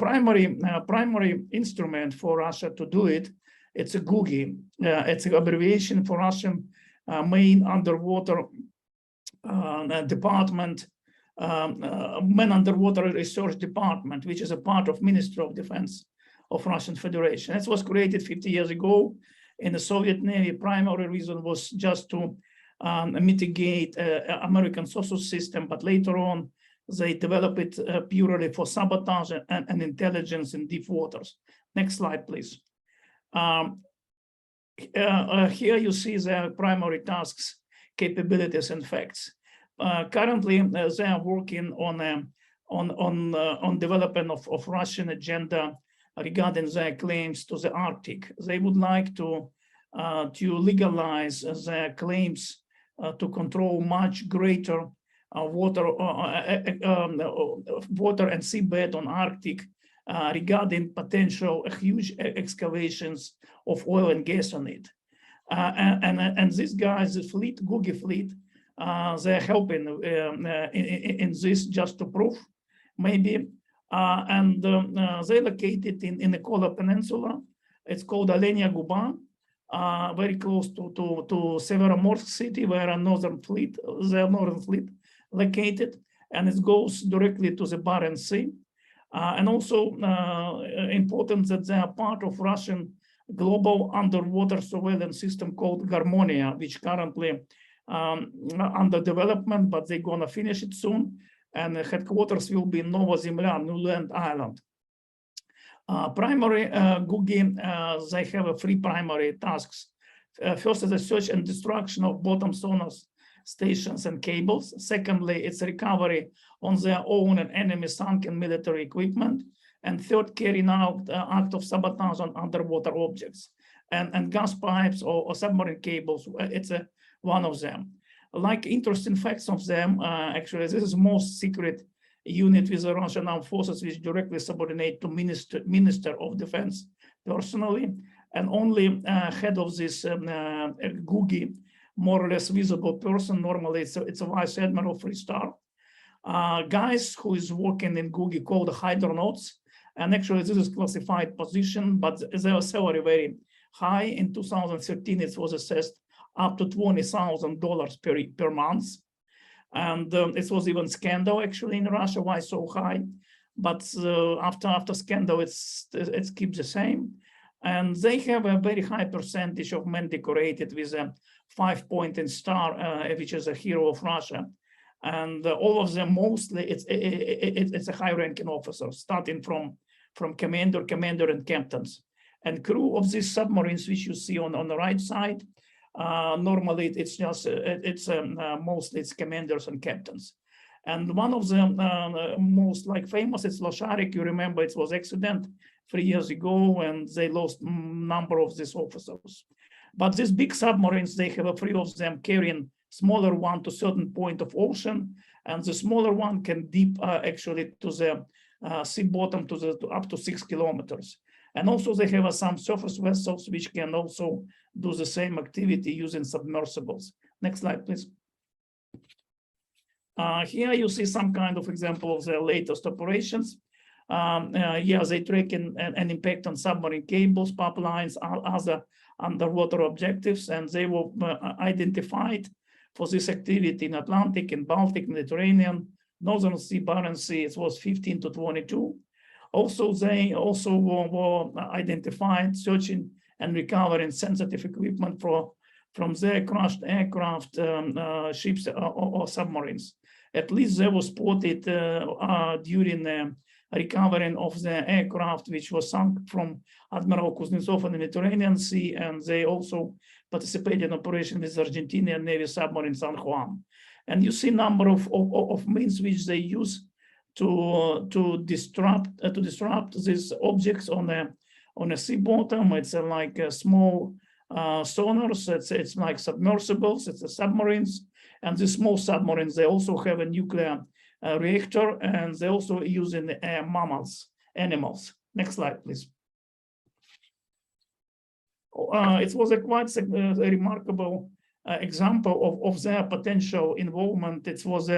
primary instrument for Russia to do it, it's a GUGI. It's an abbreviation for Russian main underwater department, main underwater research department, which is a part of Ministry of Defense of Russian Federation. It was created 50 years ago in the Soviet Navy. Primary reason was just to mitigate American social system, but later on they developed it purely for sabotage and intelligence in deep waters. Next slide, please. Here you see the primary tasks, capabilities, and facts. Currently, they are working on development of Russian agenda regarding their claims to the Arctic. They would like to legalize their claims to control much greater water and seabed on Arctic regarding potential huge excavations of oil and gas on it. And these guys, the fleet, Googie fleet, they're helping in this just to prove, maybe. They're located in the Kola Peninsula. It's called Alenia Guba, very close to Severomorsk city, where the northern fleet located, and it goes directly to the Barents Sea. And also important that they are part of Russian global underwater surveillance system called Harmonia, which currently under development, but they're gonna finish it soon. And the headquarters will be in Nova Zemlya, New Land Island. Primary Googie, they have three primary tasks. First is the search and destruction of bottom sonars stations and cables. Secondly, it's recovery on their own and enemy sunken military equipment. And third, carrying out act of sabotage on underwater objects. And gas pipes or submarine cables, it's one of them. Like interesting facts of them, actually, this is most secret unit with the Russian armed forces, which directly subordinate to Minister of Defense personally, and only head of this Googie, more or less visible person. Normally, it's a Vice Admiral 3-star. Guys who is working in Googie called hydronauts, and actually this is classified position, but their salary very high. In 2013, it was assessed up to $20,000 per month. And it was even scandal actually in Russia, why so high? But after scandal, it's keeps the same. And they have a very high percentage of men decorated with a 5-point star, which is a hero of Russia. And all of them mostly it's a high-ranking officer, starting from commander, and captains. And crew of these submarines, which you see on the right side, normally it's just mostly it's commanders and captains. And one of them most famous is Losharik. You remember it was accident 3 years ago, and they lost number of these officers. But these big submarines, they have 3 of them carrying smaller one to certain point of ocean, and the smaller one can deep actually to the sea bottom to up to 6 kilometers. And also they have some surface vessels which can also do the same activity using submersibles. Next slide, please. Here you see some kind of example of their latest operations. Yeah, they track an impact on submarine cables, pipelines, other underwater objectives, and they were identified for this activity in Atlantic, in Baltic, Mediterranean, Northern Sea, Barents Sea. It was 15 to 22. Also, they also were identified searching and recovering sensitive equipment from their crashed aircraft, ships, or submarines. At least they were spotted during recovering of the aircraft, which was sunk from Admiral Kuznetsov in the Mediterranean Sea, and they also participated in operation with Argentinian Navy submarine San Juan. And you see number of means which they use to disrupt these objects on a sea bottom. It's like a small sonars. It's like submersibles. It's a submarines, and the small submarines, they also have a nuclear reactor, and they also using animals. Next slide, please. It was a quite a remarkable example of their potential involvement. It was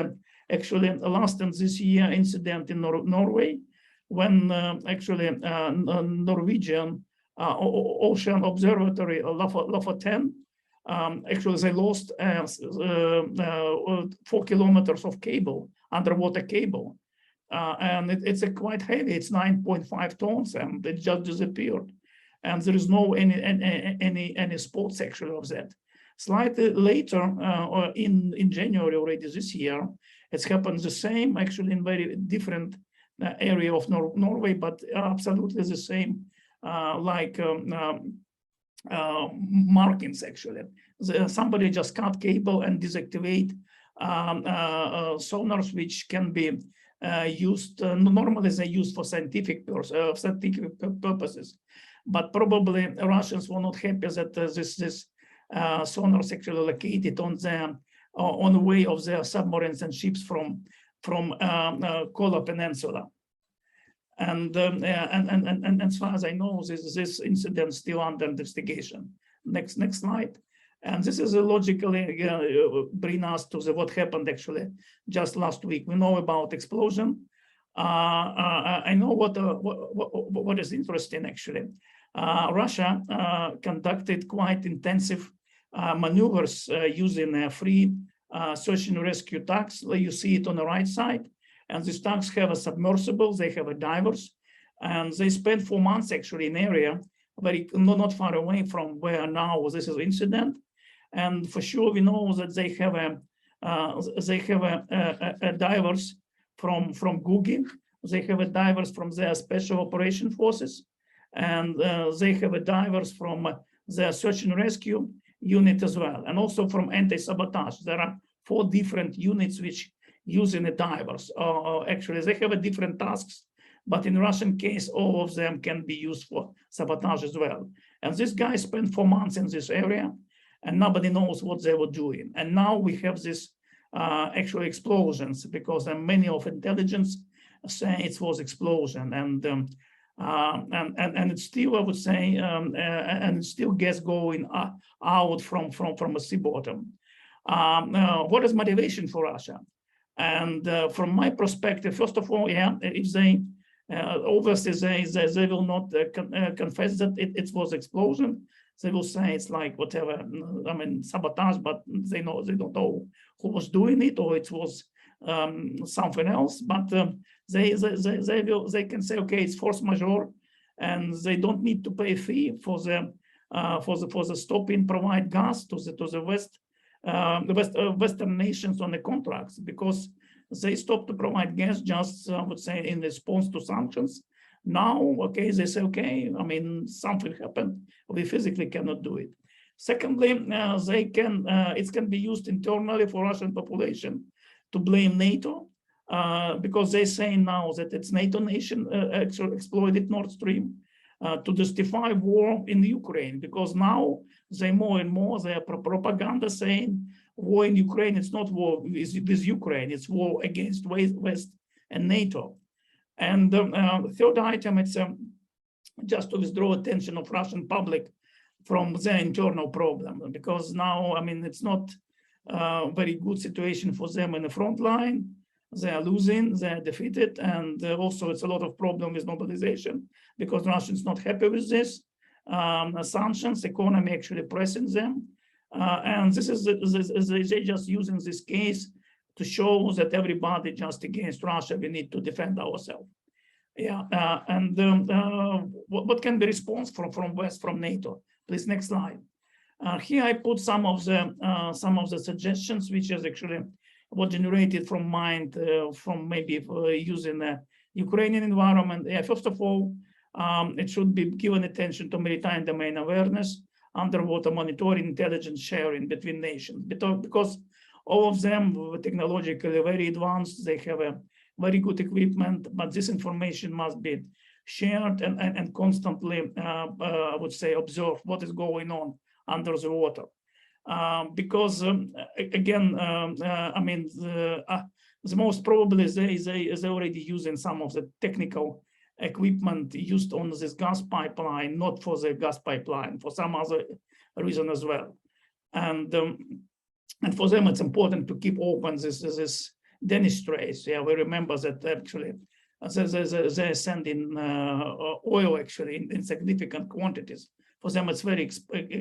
actually last in this year incident in Norway, when actually Norwegian Ocean Observatory, Lofoten, actually they lost 4 kilometers of cable, underwater cable, and it's a quite heavy. It's 9.5 tons, and it just disappeared. And there is no any spots actually of that. Slightly later, or in January already this year, it's happened the same, actually in very different area of Norway, but absolutely the same, markings actually. Somebody just cut cable and deactivate sonars, which can be used. Normally they use for scientific purposes, but probably Russians were not happy that this sonars actually located on the way of their submarines and ships from Kola Peninsula. And as far as I know, this incident is still under investigation. Next slide. And this is logically bring us to what happened actually just last week. We know about explosion. I know what is interesting actually. Russia conducted quite intensive maneuvers using free search and rescue tanks. You see it on the right side. And these tanks have a submersible, they have a divers, and they spent 4 months actually in area very not far away from where now this is incident. And for sure we know that they have a divers from Google, they have a divers from their special operation forces, and they have a divers from their search and rescue unit as well, and also from anti-sabotage. There are 4 different units which using the divers. Actually, they have a different tasks, but in Russian case, all of them can be used for sabotage as well. And this guy spent 4 months in this area, and nobody knows what they were doing. And now we have this actual explosions, because many of intelligence say it was explosion, and it's still, I would say, and it's still gas going out from a sea bottom. What is motivation for Russia? And from my perspective, first of all, yeah, if they obviously they will not confess that it was explosion. They will say it's like whatever, I mean, sabotage, but they don't know who was doing it, or it was something else. But they can say, okay, it's force majeure, and they don't need to pay a fee for the stopping provide gas to the West. The Western nations on the contracts, because they stopped to provide gas just, I would say, in response to sanctions. Now, okay, they say, okay, I mean, something happened, we physically cannot do it. Secondly, it can be used internally for Russian population to blame NATO, because they say now that it's NATO nation actually exploited Nord Stream to justify war in Ukraine, because now they more and more their propaganda saying war in Ukraine, it's not war with Ukraine, it's war against West and NATO. And third item, it's just to withdraw attention of Russian public from their internal problem, because now, I mean, it's not a very good situation for them in the front line. They are losing, they are defeated, and also it's a lot of problem with mobilization, because Russians not happy with this. Sanctions, economy actually pressing them. And this is, they just using this case to show that everybody just against Russia, we need to defend ourselves. Yeah, what can be response from West, from NATO? Please, next slide. Here I put some of the suggestions, which is actually what generated from mind, from maybe using the Ukrainian environment. Yeah, first of all, it should be given attention to maritime domain awareness, underwater monitoring, intelligence sharing between nations, because all of them were technologically very advanced. They have a very good equipment, but this information must be shared and constantly, I would say, observe what is going on under the water. Because again, I mean, the most probably they already using some of the technical equipment used on this gas pipeline, not for the gas pipeline, for some other reason as well. And for them, it's important to keep open this Danish Straits. Yeah, we remember that actually they're sending oil actually in significant quantities. For them, it's very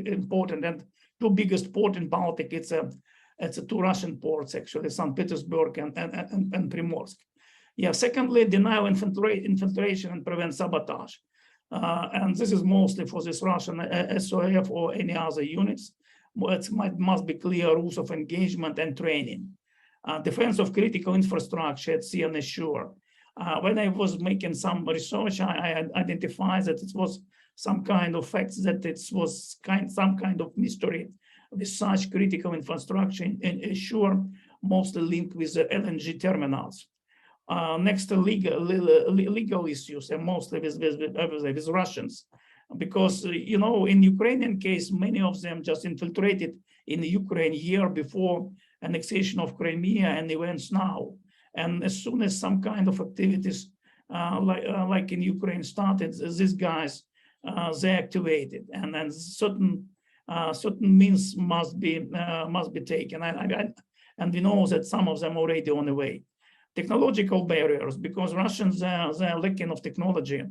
important. And 2 biggest ports in Baltic, it's 2 Russian ports actually, St. Petersburg and Primorsk. Yeah. Secondly, denial infiltration and prevent sabotage, and this is mostly for this Russian SOF or any other units. It must be clear rules of engagement and training. Defense of critical infrastructure at sea and ashore. When I was making some research, I identified that it was some kind of facts that it was some kind of mystery with such critical infrastructure and ashore, mostly linked with the LNG terminals. Next, legal issues, and mostly with Russians, because you know, in Ukrainian case, many of them just infiltrated in Ukraine year before annexation of Crimea and events now. And as soon as some kind of activities like in Ukraine started, these guys they activated, and then certain means must be taken, and we know that some of them already on the way. Technological barriers, because Russians they're lacking of technology,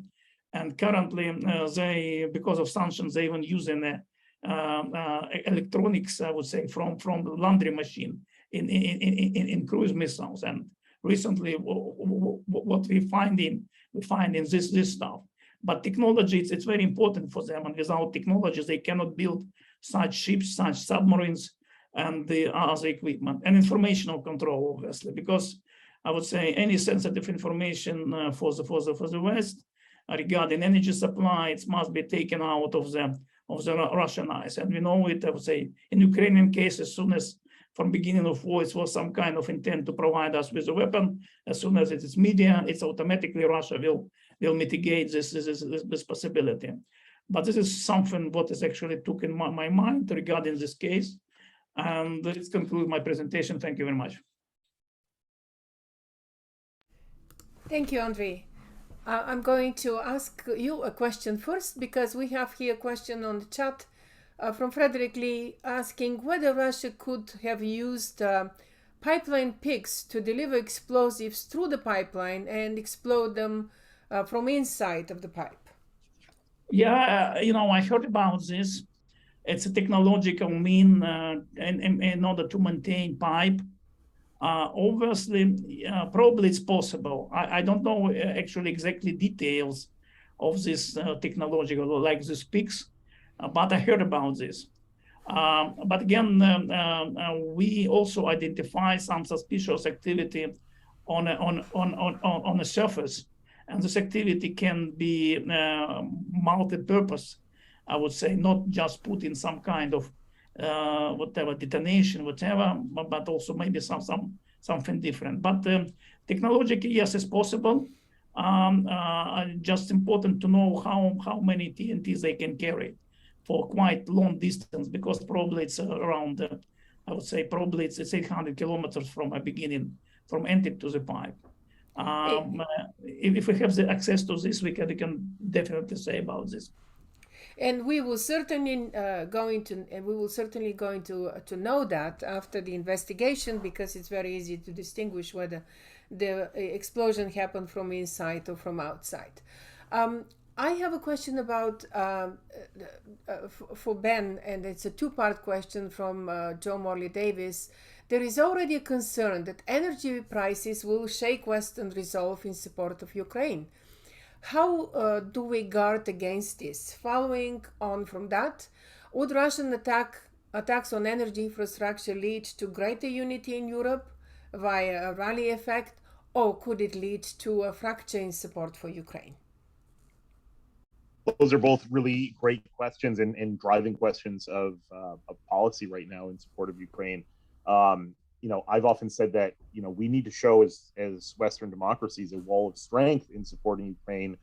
and currently they, because of sanctions, they even using electronics, I would say, from the laundry machine in cruise missiles. And recently, what we find in this stuff. But technology, it's very important for them, and without technology, they cannot build such ships, such submarines, and the other equipment, and informational control, obviously, because I would say any sensitive information for the West regarding energy supply, it must be taken out of the Russian eyes. And we know it, I would say, in Ukrainian case, as soon as from beginning of war, it was some kind of intent to provide us with a weapon. As soon as it is media, it's automatically Russia will mitigate this possibility. But this is something what is actually took in my mind regarding this case. And let's conclude my presentation. Thank you very much. Thank you, Andrii. I'm going to ask you a question first, because we have here a question on the chat from Frederick Lee asking whether Russia could have used pipeline pigs to deliver explosives through the pipeline and explode them from inside of the pipe. Yeah, I heard about this. It's a technological mean in order to maintain pipe. Obviously, probably it's possible. I don't know actually exactly details of this technological, like these pigs, but I heard about this. But again, we also identify some suspicious activity on the surface, and this activity can be multi-purpose. I would say not just put in some kind of whatever detonation, whatever, but also maybe something different. But technologically, yes, it's possible. Just important to know how many TNTs they can carry for quite long distance, because probably it's around, I would say probably it's 800 kilometers from a beginning, from entry to the pipe. If we have the access to this, we can definitely say about this. And we will certainly going to know that after the investigation, because it's very easy to distinguish whether the explosion happened from inside or from outside. I have a question about for Ben, and it's a two-part question from Joe Morley Davis. There is already a concern that energy prices will shake Western resolve in support of Ukraine. How do we guard against this? Following on from that, would Russian attacks on energy infrastructure lead to greater unity in Europe via a rally effect, or could it lead to a fracture in support for Ukraine? Those are both really great questions and driving questions of policy right now in support of Ukraine. I've often said that, we need to show as Western democracies a wall of strength in supporting Ukraine,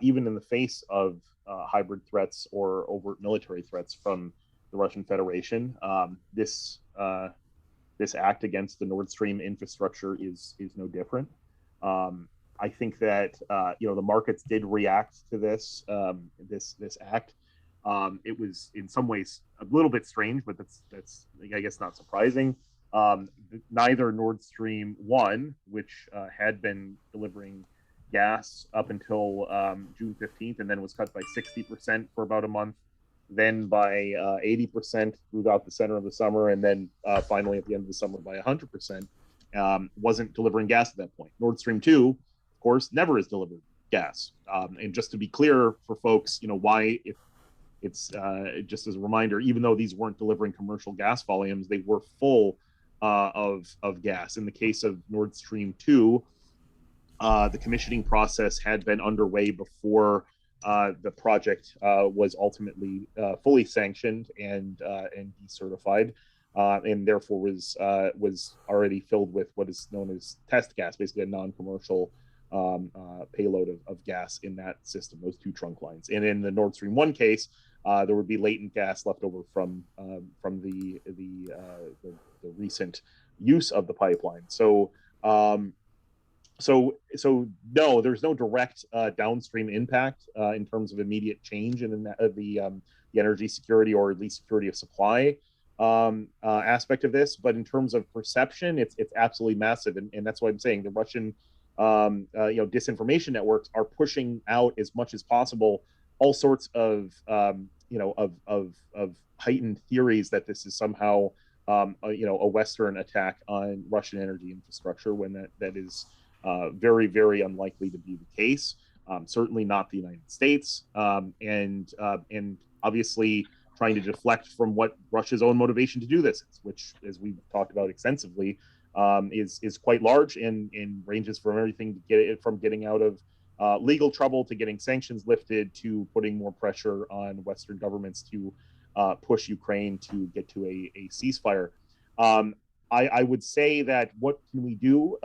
even in the face of hybrid threats or overt military threats from the Russian Federation. This act against the Nord Stream infrastructure is no different. I think that the markets did react to this act. It was in some ways a little bit strange, but that's I guess not surprising. Neither Nord Stream 1, which had been delivering gas up until June 15th, and then was cut by 60% for about a month, then by 80% throughout the center of the summer, and then finally at the end of the summer by 100%, wasn't delivering gas at that point. Nord Stream 2, of course, never has delivered gas. And just to be clear for folks, why, if it's just as a reminder, even though these weren't delivering commercial gas volumes, they were full of gas. In the case of Nord Stream 2, the commissioning process had been underway before the project was ultimately fully sanctioned and decertified, and therefore was already filled with what is known as test gas, basically a non-commercial payload of gas in that system, those two trunk lines. And in the Nord Stream 1 case, there would be latent gas left over from the recent use of the pipeline. So so no, there's no direct downstream impact in terms of immediate change in the energy security, or at least security of supply aspect of this. But in terms of perception, it's absolutely massive, and that's why I'm saying the Russian disinformation networks are pushing out as much as possible all sorts of heightened theories that this is somehow a Western attack on Russian energy infrastructure, when that is very, very unlikely to be the case. Certainly not the United States, and obviously trying to deflect from what Russia's own motivation to do this is, which, as we've talked about extensively, is quite large and ranges from everything to get it from getting out of legal trouble to getting sanctions lifted to putting more pressure on Western governments to push Ukraine to get to a ceasefire. I would say that what can we do?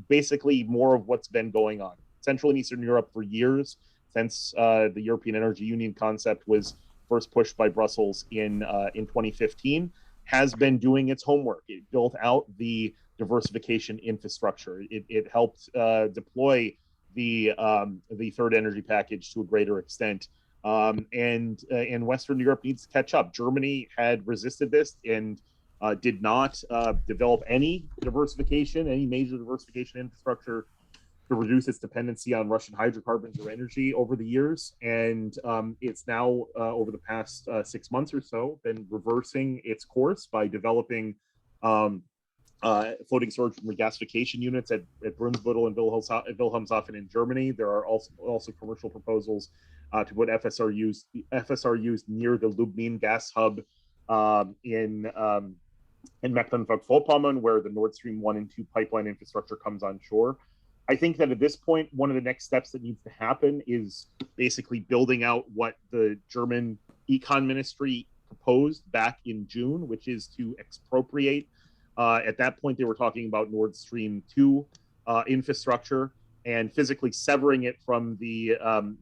Basically more of what's been going on. Central and Eastern Europe for years, since the European Energy Union concept was first pushed by Brussels in 2015, has been doing its homework. It built out the diversification infrastructure. It helped deploy the third energy package to a greater extent. And Western Europe needs to catch up. Germany had resisted this and did not develop any major diversification infrastructure to reduce its dependency on Russian hydrocarbons or energy over the years. And it's now, over the past 6 months or so, been reversing its course by developing floating storage and regasification units at Brunsbüttel and Wilhelmshaven in Germany. There are also commercial proposals to put FSRUs near the Lubmin gas hub in Mecklenburg-Vorpommern, where the Nord Stream 1 and 2 pipeline infrastructure comes on shore. I think that at this point, one of the next steps that needs to happen is basically building out what the German Econ Ministry proposed back in June, which is to expropriate. At that point, they were talking about Nord Stream 2 infrastructure and physically severing it from the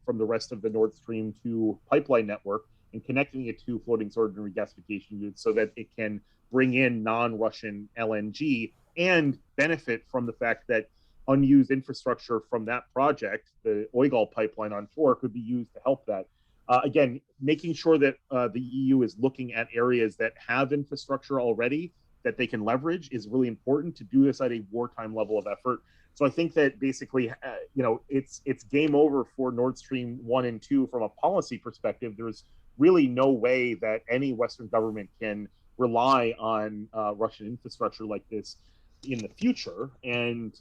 rest of the Nord Stream 2 pipeline network and connecting it to floating storage and regasification units so that it can bring in non-Russian LNG and benefit from the fact that unused infrastructure from that project, the Oigal pipeline on shore, could be used to help that. Again, making sure that the EU is looking at areas that have infrastructure already that they can leverage is really important to do this at a wartime level of effort. So I think that basically, it's game over for Nord Stream 1 and 2 from a policy perspective. There's really no way that any Western government can rely on Russian infrastructure like this in the future, and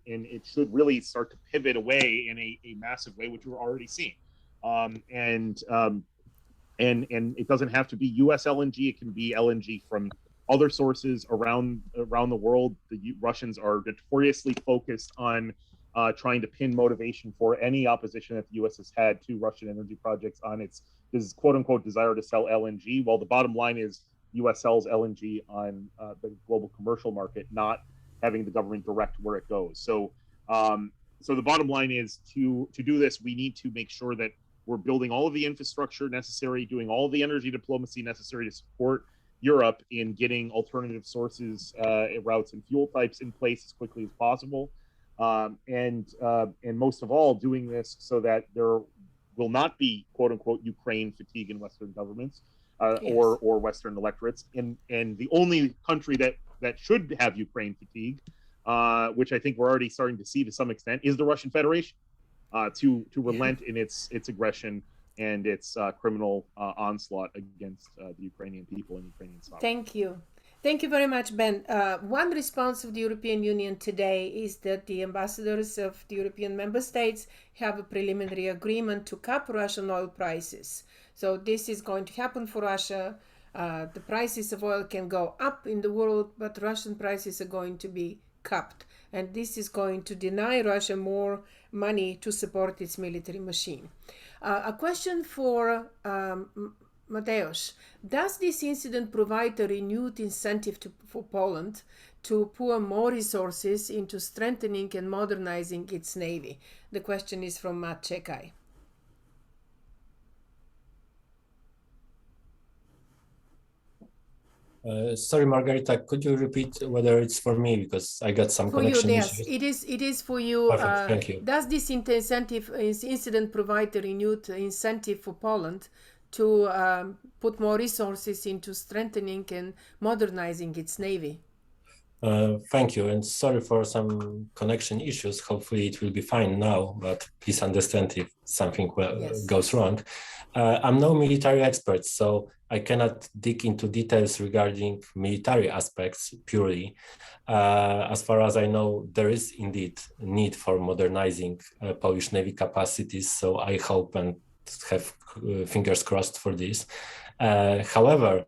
it should really start to pivot away in a massive way, which we're already seeing. And it doesn't have to be U.S. LNG; it can be LNG from other sources around the world. The Russians are notoriously focused on trying to pin motivation for any opposition that the U.S. has had to Russian energy projects on its quote unquote desire to sell LNG. While the bottom line is U.S. sells LNG on the global commercial market, not having the government direct where it goes. So the bottom line is to do this, we need to make sure that we're building all of the infrastructure necessary, doing all of the energy diplomacy necessary to support Europe in getting alternative sources, routes, and fuel types in place as quickly as possible, and most of all, doing this so that there will not be quote unquote Ukraine fatigue in Western governments or Western electorates. And the only country that should have Ukraine fatigue, which I think we're already starting to see to some extent, is the Russian Federation, to relent in its aggression and its criminal onslaught against the Ukrainian people and Ukrainian sovereignty. Thank you. Thank you very much, Ben. One response of the European Union today is that the ambassadors of the European member states have a preliminary agreement to cap Russian oil prices. So this is going to happen for Russia. The prices of oil can go up in the world, but Russian prices are going to be capped. And this is going to deny Russia more money to support its military machine. A question for Mateusz. Does this incident provide a renewed incentive for Poland to pour more resources into strengthening and modernizing its navy? The question is from Matt Chekai. Sorry, Margarita, could you repeat whether it's for me, because I got some For you, connection yes, issues? it is for you. Perfect, thank you. Does this incident provide a renewed incentive for Poland to put more resources into strengthening and modernizing its navy? Thank you, and sorry for some connection issues. Hopefully it will be fine now, but please understand if something goes wrong. I'm no military expert, so I cannot dig into details regarding military aspects purely. As far as I know, there is indeed need for modernizing Polish Navy capacities, so I hope and have fingers crossed for this. However,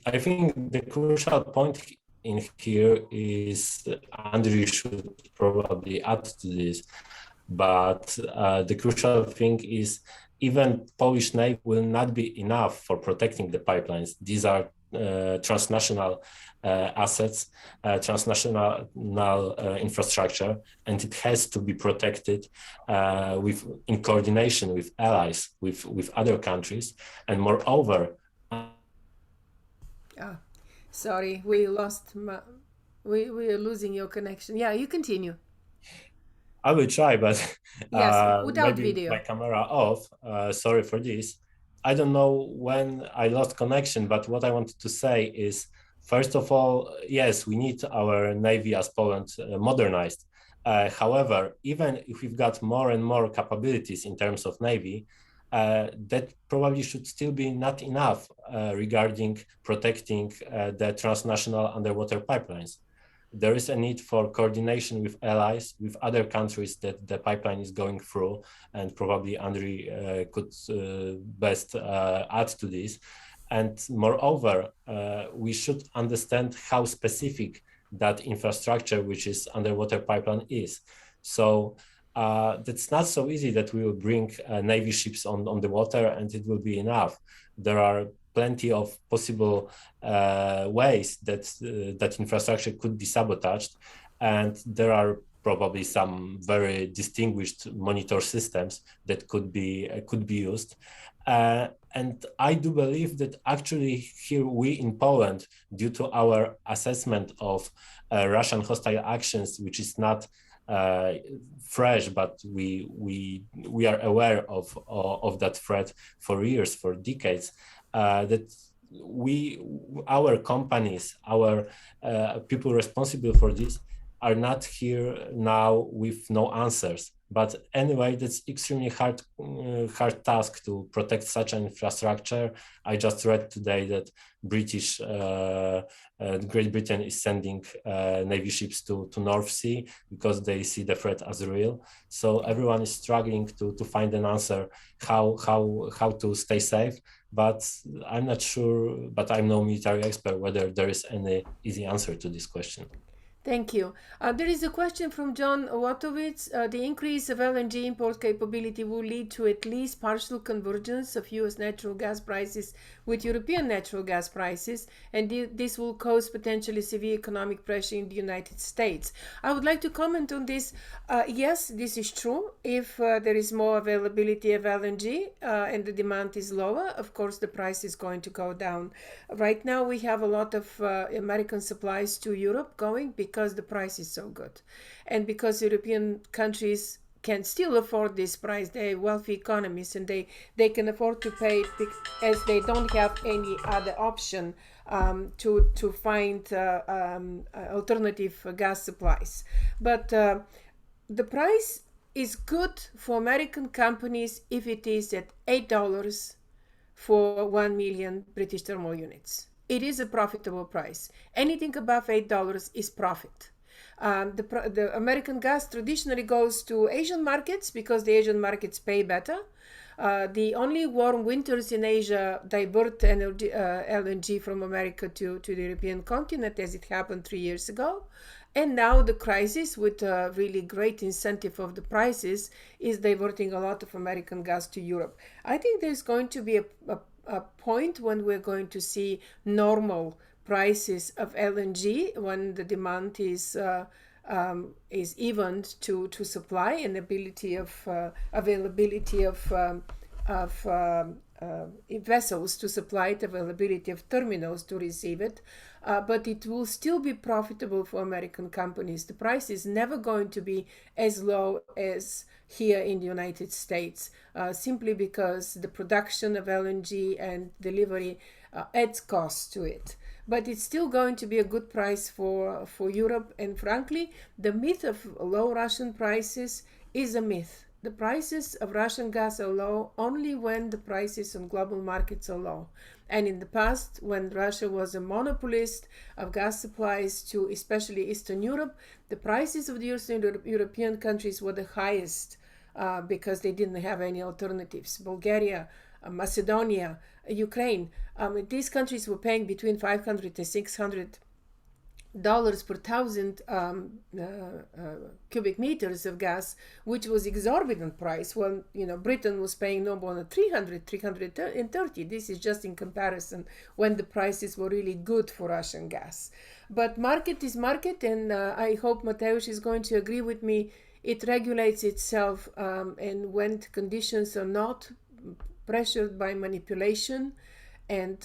I think the crucial point in here is Andrii should probably add to this, but the crucial thing is even Polish Navy will not be enough for protecting the pipelines. These are transnational assets, transnational infrastructure, and it has to be protected in coordination with allies, with other countries, and moreover. Sorry, we lost. We are losing your connection. Yeah, you continue. I will try, but yes, without maybe video. my camera off. Sorry for this. I don't know when I lost connection, but what I wanted to say is, first of all, yes, we need our Navy as Poland modernized. However, even if we've got more and more capabilities in terms of Navy, that probably should still be not enough regarding protecting the transnational underwater pipelines. There is a need for coordination with allies, with other countries that the pipeline is going through, and probably Andrii could best add to this. And moreover, we should understand how specific that infrastructure, which is underwater pipeline, is. So that's not so easy that we will bring Navy ships on the water and it will be enough. There are plenty of possible ways that that infrastructure could be sabotaged, and there are probably some very distinguished monitor systems that could be used. And I do believe that actually here we in Poland, due to our assessment of Russian hostile actions, which is not fresh, but we are aware of that threat for years, for decades, that our companies, our people responsible for this are not here now with no answers. But anyway, that's extremely hard task to protect such an infrastructure. I just read today that Great Britain is sending Navy ships to North Sea because they see the threat as real. So everyone is struggling to find an answer how to stay safe. But I'm not sure, but I'm no military expert, whether there is any easy answer to this question. Thank you. There is a question from John Watowitz. The increase of LNG import capability will lead to at least partial convergence of US natural gas prices with European natural gas prices, and this will cause potentially severe economic pressure in the United States. I would like to comment on this. Yes, this is true. If there is more availability of LNG and the demand is lower, of course the price is going to go down. Right now we have a lot of American supplies to Europe going because the price is so good, and because European countries can still afford this price. They're wealthy economies and they can afford to pay as they don't have any other option to find alternative gas supplies. But the price is good for American companies if it is at $8 for 1 million British thermal units. It is a profitable price. Anything above $8 is profit. The American gas traditionally goes to Asian markets because the Asian markets pay better. The only warm winters in Asia divert LNG from America to the European continent, as it happened 3 years ago. And now the crisis, with a really great incentive of the prices, is diverting a lot of American gas to Europe. I think there's going to be a point when we're going to see normal prices of LNG when the demand is evened to supply and availability of vessels to supply it, availability of terminals to receive it, but it will still be profitable for American companies. The price is never going to be as low as here in the United States, simply because the production of LNG and delivery adds cost to it. But it's still going to be a good price for Europe. And frankly, the myth of low Russian prices is a myth. The prices of Russian gas are low only when the prices on global markets are low. And in the past, when Russia was a monopolist of gas supplies to especially Eastern Europe, the prices of the Eastern European countries were the highest because they didn't have any alternatives. Bulgaria, Macedonia, Ukraine, these countries were paying between $500 to $600 per thousand cubic meters of gas, which was exorbitant price. Well, Britain was paying no more than 330. This is just in comparison when the prices were really good for Russian gas. But market is market, and I hope Mateusz is going to agree with me. It regulates itself, and when conditions are not pressured by manipulation and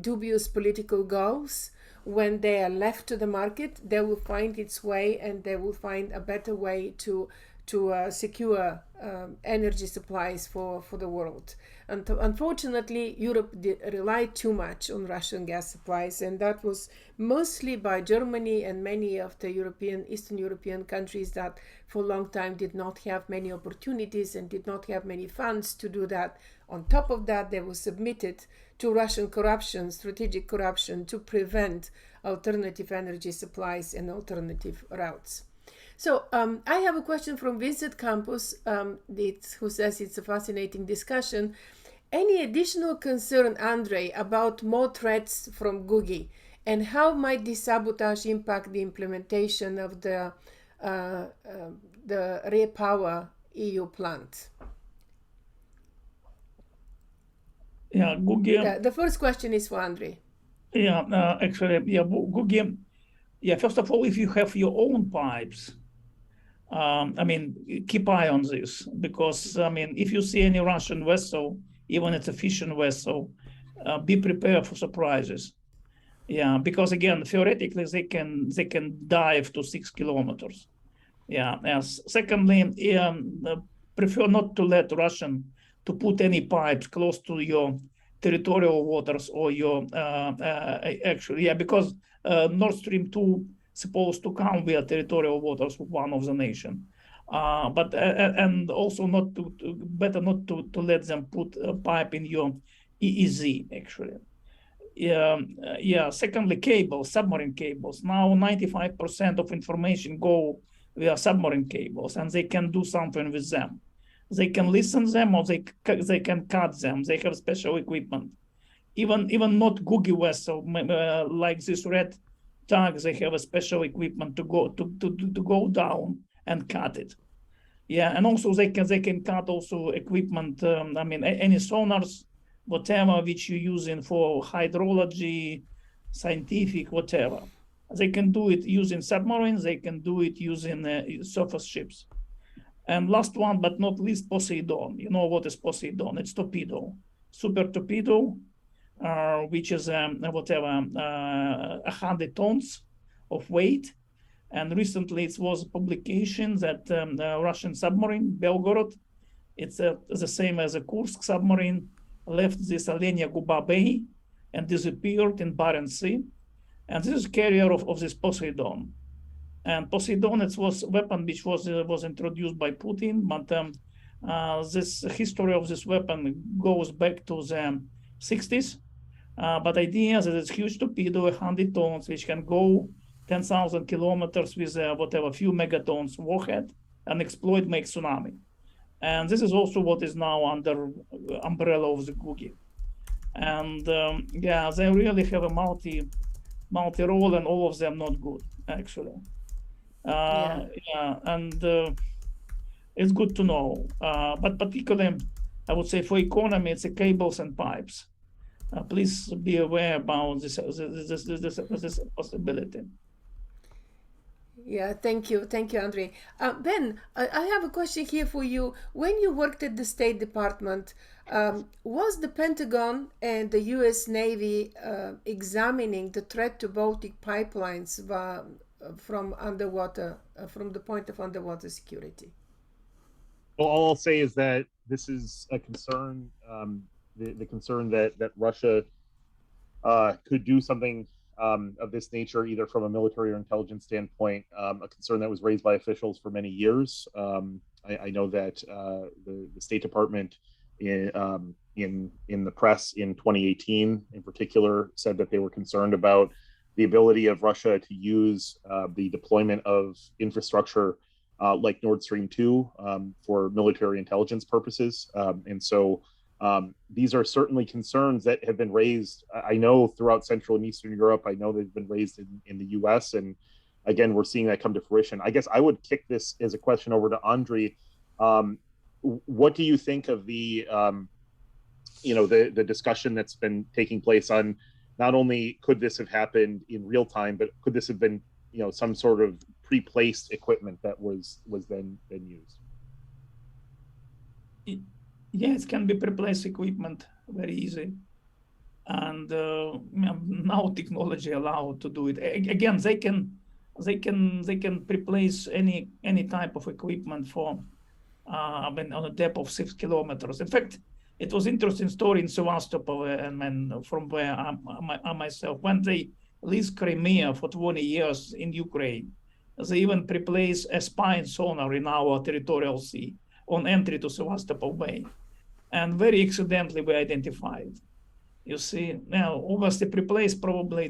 dubious political goals, when they are left to the market, they will find its way, and they will find a better way to secure energy supplies for the world. And unfortunately, Europe relied too much on Russian gas supplies, and that was mostly by Germany and many of the Eastern European countries that for a long time did not have many opportunities and did not have many funds to do that. On top of that, they were submitted to Russian corruption, strategic corruption, to prevent alternative energy supplies and alternative routes. So I have a question from Vincent Campos, who says it's a fascinating discussion. Any additional concern, Andrei, about more threats from Googie, and how might this sabotage impact the implementation of the RePower EU plant? Yeah, Googie. The first question is for Andrei. Yeah, actually, Googie. Yeah, first of all, if you have your own pipes, keep eye on this, because, if you see any Russian vessel, even it's a fishing vessel, be prepared for surprises. Yeah, because again, theoretically, they can dive to 6 kilometers. Yeah. Secondly, prefer not to let Russian to put any pipes close to your territorial waters or your because Nord Stream 2 supposed to come via territorial waters of one of the nation, and also better not to let them put a pipe in your EEZ actually. Secondly, submarine cables. Now 95% of information go via submarine cables, and they can do something with them. They can listen them, or they can cut them. They have special equipment. Even not Googie vessel like this red tag, they have a special equipment to go down and cut it. Yeah, and also they can cut also equipment. Any sonars, whatever which you're using for hydrology, scientific, whatever. They can do it using submarines. They can do it using surface ships. And last one, but not least, Poseidon. You know what is Poseidon? It's torpedo, super torpedo, which is 100 tons of weight. And recently it was a publication that Russian submarine, Belgorod, it's the same as a Kursk submarine, left this Alenia Guba Bay and disappeared in Barents Sea. And this is carrier of this Poseidon. And Poseidon, it was a weapon which was introduced by Putin, but this history of this weapon goes back to the 60s. But idea is that it's huge torpedo, 100 tons, which can go 10,000 kilometers with few megatons warhead and exploit, make tsunami. And this is also what is now under umbrella of the Googie. And they really have a multi-role, and all of them not good, actually. It's good to know. But particularly, I would say for economy, it's the cables and pipes. Please be aware about this possibility. Yeah, thank you, Andrii. Ben, I have a question here for you. When you worked at the State Department, was the Pentagon and the U.S. Navy examining the threat to Baltic pipelines from underwater, from the point of underwater security? Well, all I'll say is that this is a concern, the concern that Russia could do something of this nature, either from a military or intelligence standpoint, a concern that was raised by officials for many years. I know that the State Department in the press in 2018, in particular, said that they were concerned about the ability of Russia to use the deployment of infrastructure like Nord Stream 2 for military intelligence purposes. And so these are certainly concerns that have been raised, I know, throughout Central and Eastern Europe. I know they've been raised in the US. And again, we're seeing that come to fruition. I guess I would kick this as a question over to Andrii. What do you think of the discussion that's been taking place on not only could this have happened in real time, but could this have been, some sort of pre-placed equipment that was then used? Yes, it can be pre-placed equipment very easy, and now technology allows to do it. Again, they can pre-place any type of equipment for on a depth of 6 kilometers. In fact, it was interesting story in Sevastopol, and from where I myself, when they leased Crimea for 20 years in Ukraine, they even pre-placed a spy sonar in our territorial sea on entry to Sevastopol Bay. And very accidentally we identified. You see, now obviously pre-place probably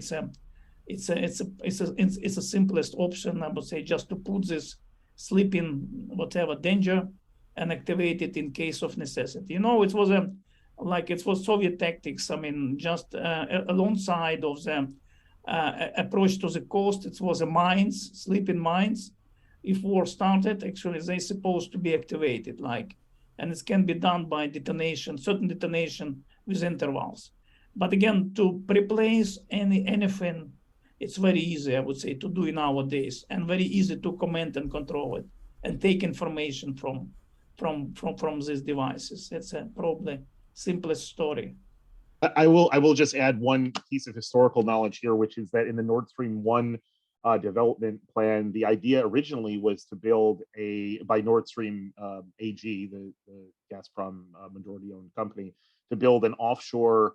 it's a simplest option, I would say, just to put this sleeping whatever danger and activate it in case of necessity. It was Soviet tactics. I mean, just alongside of the approach to the coast, it was mines, sleeping mines. If war started, actually they're supposed to be activated, and it can be done by certain detonation with intervals. But again, to replace anything, it's very easy, I would say, to do nowadays, and very easy to command and control it and take information from these devices. It's probably simplest story. I will just add one piece of historical knowledge here, which is that in the Nord Stream 1 development plan, the idea originally was to build by Nord Stream AG, the Gazprom majority-owned company, to build an offshore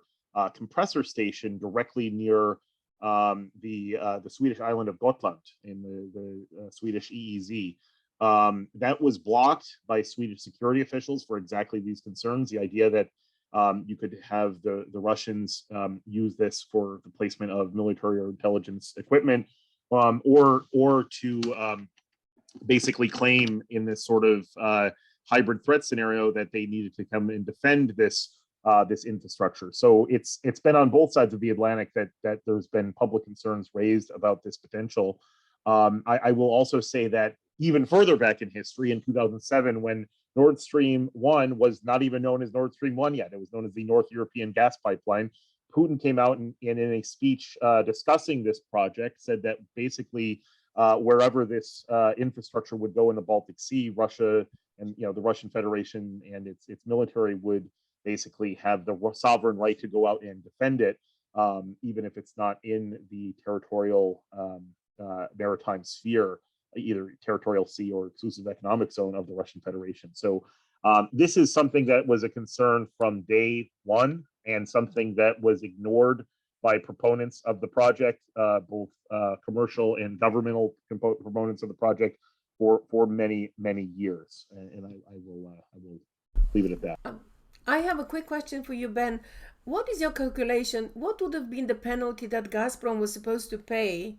compressor station directly near the Swedish island of Gotland in the Swedish EEZ. That was blocked by Swedish security officials for exactly these concerns. The idea that you could have the Russians use this for the placement of military or intelligence equipment, or to basically claim in this sort of hybrid threat scenario that they needed to come and defend this infrastructure. So it's been on both sides of the Atlantic that there's been public concerns raised about this potential. I will also say that even further back in history, in 2007, when Nord Stream 1 was not even known as Nord Stream 1 yet, it was known as the North European Gas Pipeline. Putin came out and in a speech discussing this project said that basically wherever this infrastructure would go in the Baltic Sea, Russia and the Russian Federation and its military would basically have the sovereign right to go out and defend it, even if it's not in the territorial maritime sphere, either territorial sea or exclusive economic zone of the Russian Federation. So this is something that was a concern from day one, and something that was ignored by proponents of the project, both commercial and governmental proponents of the project for many years. And I will leave it at that. I have a quick question for you, Ben. What is your calculation? What would have been the penalty that Gazprom was supposed to pay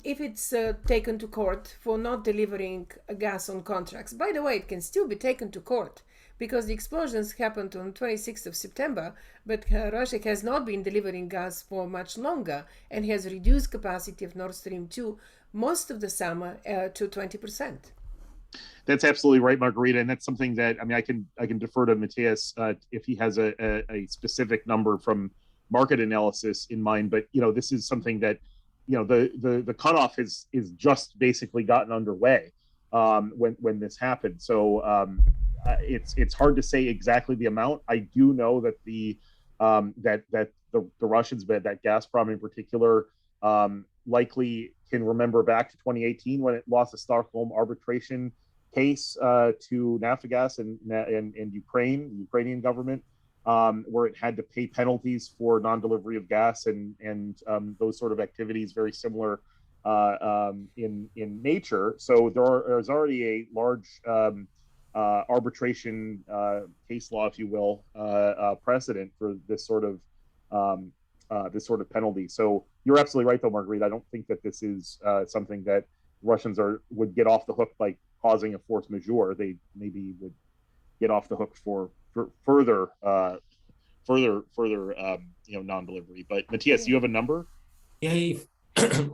if it's taken to court for not delivering gas on contracts? By the way, it can still be taken to court because the explosions happened on 26th of September, but Russia has not been delivering gas for much longer and has reduced capacity of Nord Stream 2 most of the summer to 20%. That's absolutely right, Margarita, and that's something that I can defer to Mateusz if he has a specific number from market analysis in mind. But this is something that the cutoff is just basically gotten underway when this happened. So it's hard to say exactly the amount. I do know that the Russians, but that Gazprom in particular, likely can remember back to 2018 when it lost the Stockholm arbitration case to Naftogaz and Ukraine, the Ukrainian government, where it had to pay penalties for non-delivery of gas and those sort of activities, very similar in nature. So there's already a large arbitration case law, if you will, precedent for this sort of penalty. So you're absolutely right, though, Margarita. I don't think that this is something that Russians would get off the hook by causing a force majeure. They maybe would get off the hook for further non-delivery. But Mateusz, you have a number? Yeah,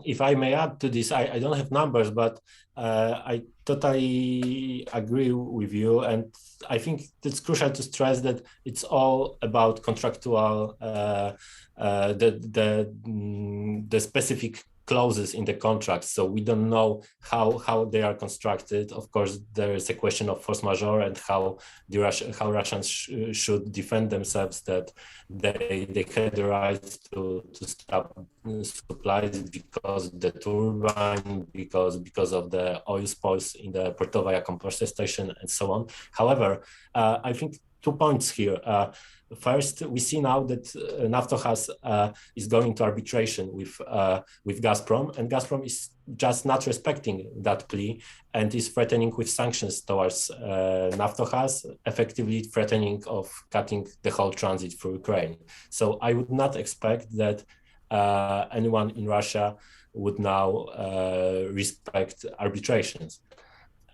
if I may add to this, I don't have numbers, but I totally agree with you, and I think it's crucial to stress that it's all about contractual, the specific clauses in the contracts. So we don't know how they are constructed. Of course, there is a question of force majeure and how Russians should defend themselves, that they had the right to stop supplies because of the turbine, because of the oil spills in the Portovaya compressor station, and so on. However, I think 2 points here. First, we see now that Naftogaz is going to arbitration with Gazprom, and Gazprom is just not respecting that plea and is threatening with sanctions towards Naftogaz, effectively threatening of cutting the whole transit through Ukraine. So I would not expect that anyone in Russia would now respect arbitrations.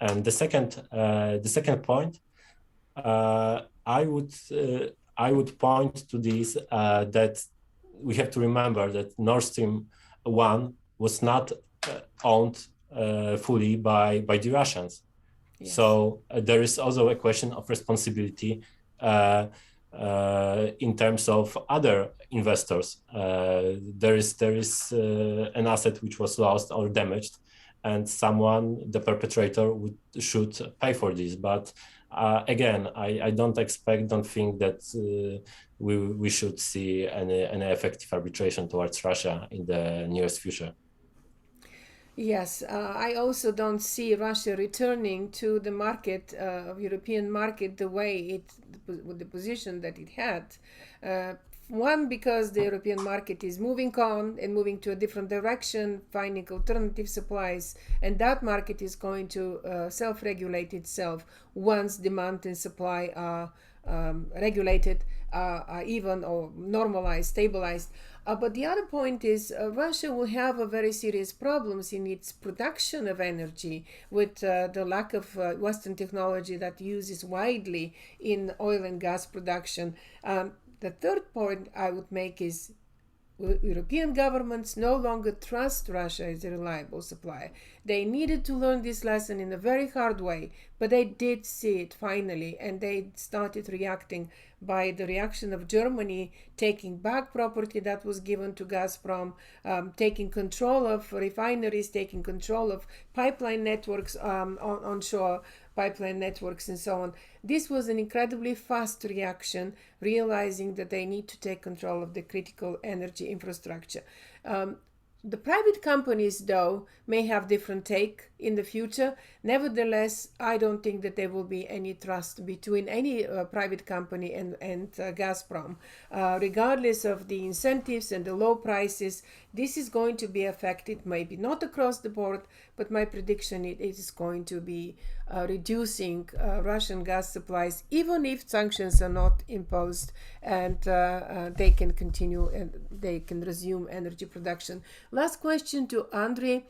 And the second point, I would point to this, that we have to remember that Nord Stream 1 was not owned fully by the Russians. Yes. So there is also a question of responsibility in terms of other investors. There is an asset which was lost or damaged, and the perpetrator should pay for this. But again, I don't think that we should see any effective arbitration towards Russia in the nearest future. Yes, I also don't see Russia returning to the market, European market, with the position that it had. One, because the European market is moving on and moving to a different direction, finding alternative supplies, and that market is going to self-regulate itself once demand and supply are regulated, even or normalized, stabilized. But the other point is Russia will have a very serious problems in its production of energy with the lack of Western technology that uses widely in oil and gas production. The third point I would make is European governments no longer trust Russia as a reliable supplier. They needed to learn this lesson in a very hard way, but they did see it finally, and they started reacting by the reaction of Germany taking back property that was given to Gazprom, taking control of refineries, taking control of pipeline networks, onshore pipeline networks, and so on. This was an incredibly fast reaction, realizing that they need to take control of the critical energy infrastructure. The private companies, though, may have different take in the future. Nevertheless, I don't think that there will be any trust between any private company and Gazprom. Regardless of the incentives and the low prices, this is going to be affected, maybe not across the board, but my prediction it is going to be reducing Russian gas supplies, even if sanctions are not imposed, and they can continue and they can resume energy production. Last question to Andrii.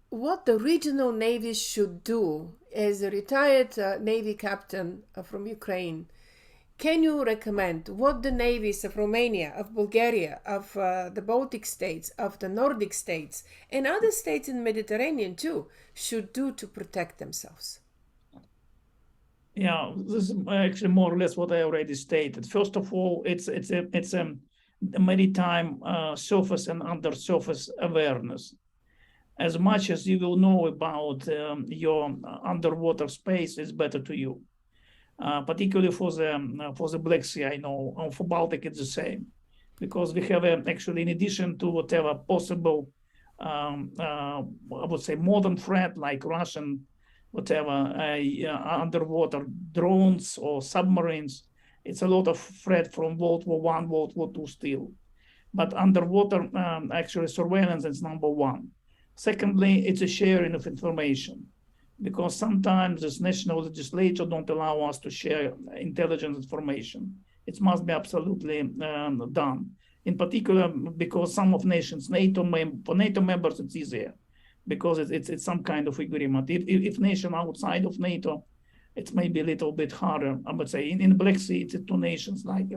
What the regional navies should do? As a retired Navy captain from Ukraine, can you recommend what the navies of Romania, of Bulgaria, of the Baltic states, of the Nordic states, and other states in the Mediterranean too, should do to protect themselves? Yeah, this is actually more or less what I already stated. First of all, it's a maritime surface and undersurface awareness. As much as you will know about your underwater space, it's better to you. Particularly for the Black Sea, I know. For Baltic, it's the same, because we have actually, in addition to whatever possible, I would say, modern threat like Russian, whatever, underwater drones or submarines. It's a lot of threat from World War I, World War II still. But underwater, actually, surveillance is number one. Secondly, it's a sharing of information, because sometimes this national legislature don't allow us to share intelligence information. It must be absolutely done. In particular, because some of nations, for NATO members, it's easier, because it's some kind of agreement. If nation outside of NATO, it's maybe a little bit harder. I would say in Black Sea, it's two nations like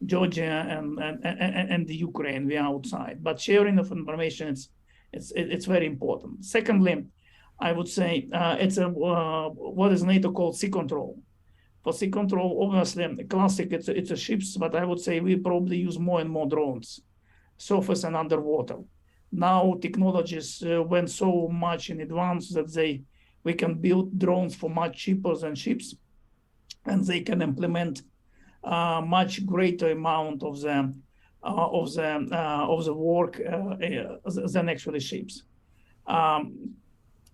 Georgia and the Ukraine, we are outside. But sharing of information, it's very important. Secondly, I would say it's what is NATO called sea control. For sea control, obviously, classic, it's a ships, but I would say we probably use more and more drones, surface and underwater. Now technologies went so much in advance that we can build drones for much cheaper than ships, and they can implement much greater amount of the work than actually ships.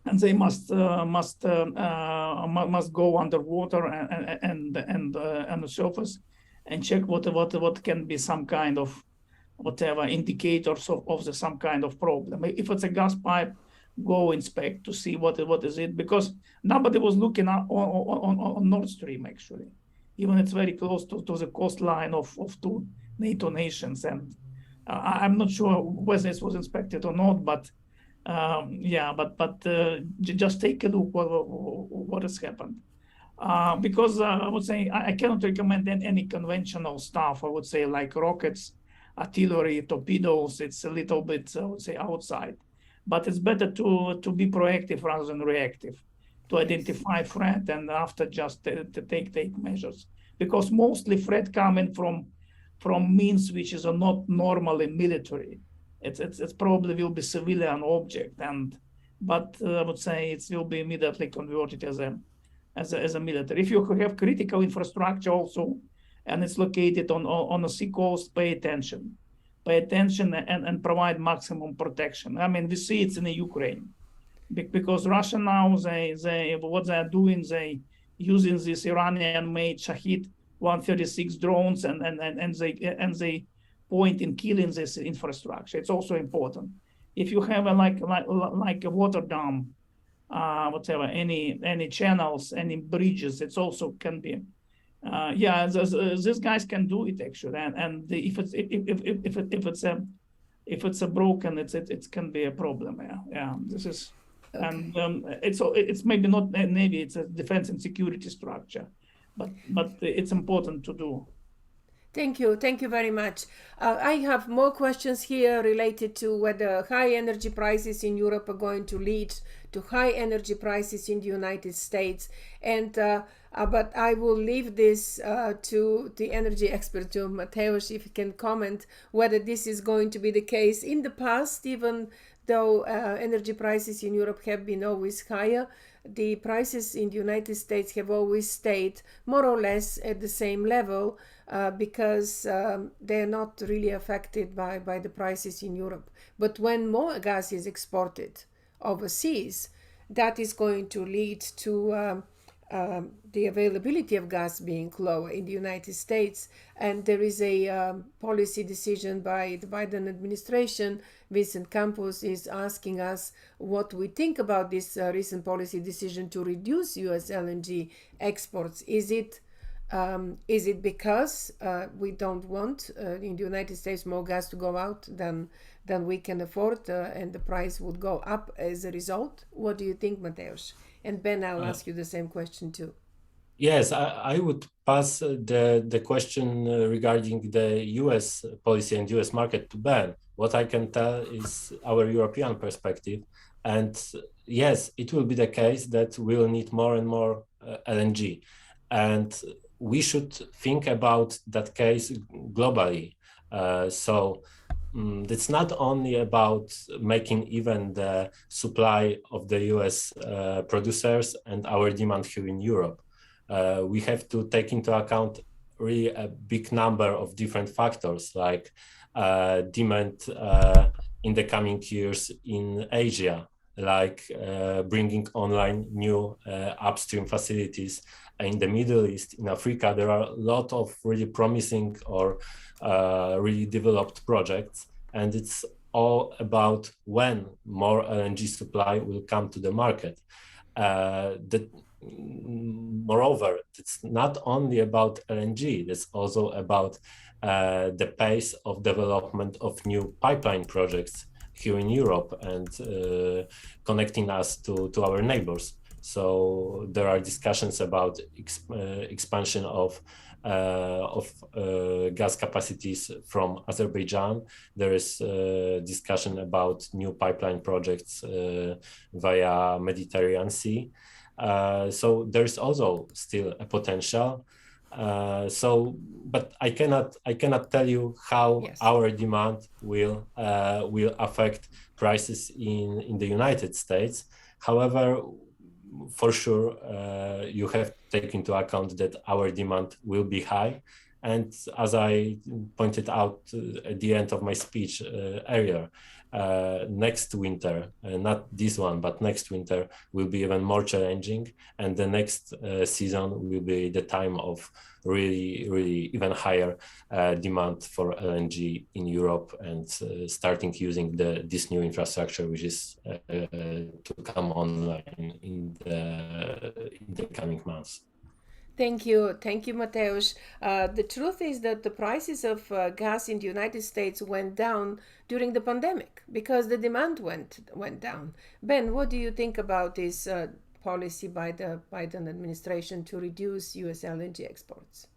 And they must go underwater and the surface and check what can be some kind of whatever indicators of some kind of problem. If it's a gas pipe, go inspect to see what is it, because nobody was looking on Nord Stream actually. Even it's very close to the coastline of two NATO nations, and I'm not sure whether this was inspected or not, but just take a look what has happened. Because I would say I cannot recommend any conventional stuff. I would say like rockets, artillery, torpedoes. It's a little bit, I would say, outside. But it's better to be proactive rather than reactive, to identify threat and after just to take measures. Because mostly threat coming from means which is not normally military. It's probably will be civilian object, but I would say it will be immediately converted as a military. If you have critical infrastructure also, and it's located on a sea coast, pay attention and provide maximum protection. I mean, we see it's in the Ukraine, because Russia now what they are doing, they using this Iranian-made Shahid 136 drones and they point in killing this infrastructure. It's also important. If you have like a water dam, whatever, any channels, any bridges, it's also can be. These guys can do it actually, and if it's a broken, it can be a problem. This is, okay. And it's maybe not Navy, it's a defense and security structure, but it's important to do. Thank you very much. I have more questions here related to whether high energy prices in Europe are going to lead to high energy prices in the United States, and but I will leave this to the energy expert, to Mateusz, if he can comment whether this is going to be the case. In the past, even though energy prices in Europe have been always higher, the prices in the United States have always stayed more or less at the same level, because they're not really affected by the prices in Europe. But when more gas is exported overseas, that is going to lead to the availability of gas being lower in the United States. And there is a policy decision by the Biden administration. Vincent Campos is asking us what we think about this recent policy decision to reduce U.S. LNG exports. Is it because we don't want in the United States more gas to go out than we can afford, and the price would go up as a result? What do you think, Mateusz? And Ben, I'll ask you the same question too. Yes, I would pass the question regarding the US policy and US market to Ben. What I can tell is our European perspective. And yes, it will be the case that we'll need more and more LNG. and we should think about that case globally. It's not only about making even the supply of the US producers and our demand here in Europe. We have to take into account really a big number of different factors, like demand in the coming years in Asia, like bringing online new upstream facilities in the Middle East, in Africa. There are a lot of really promising or really developed projects, and it's all about when more LNG supply will come to the market. Moreover, it's not only about LNG, it's also about the pace of development of new pipeline projects here in Europe and connecting us to our neighbors. So there are discussions about expansion of gas capacities from Azerbaijan. There is discussion about new pipeline projects via Mediterranean Sea. So there's also still a potential. But I cannot tell you how our demand will affect prices in the United States. However, for sure, you have to take into account that our demand will be high. And as I pointed out at the end of my speech earlier, next winter, not this one, but next winter will be even more challenging. And the next season will be the time of really even higher demand for LNG in Europe and starting using this new infrastructure, which is to come online in the coming months. Thank you, Mateusz. The truth is that the prices of gas in the United States went down during the pandemic because the demand went down. Ben, what do you think about this policy by the Biden administration to reduce U.S. LNG exports?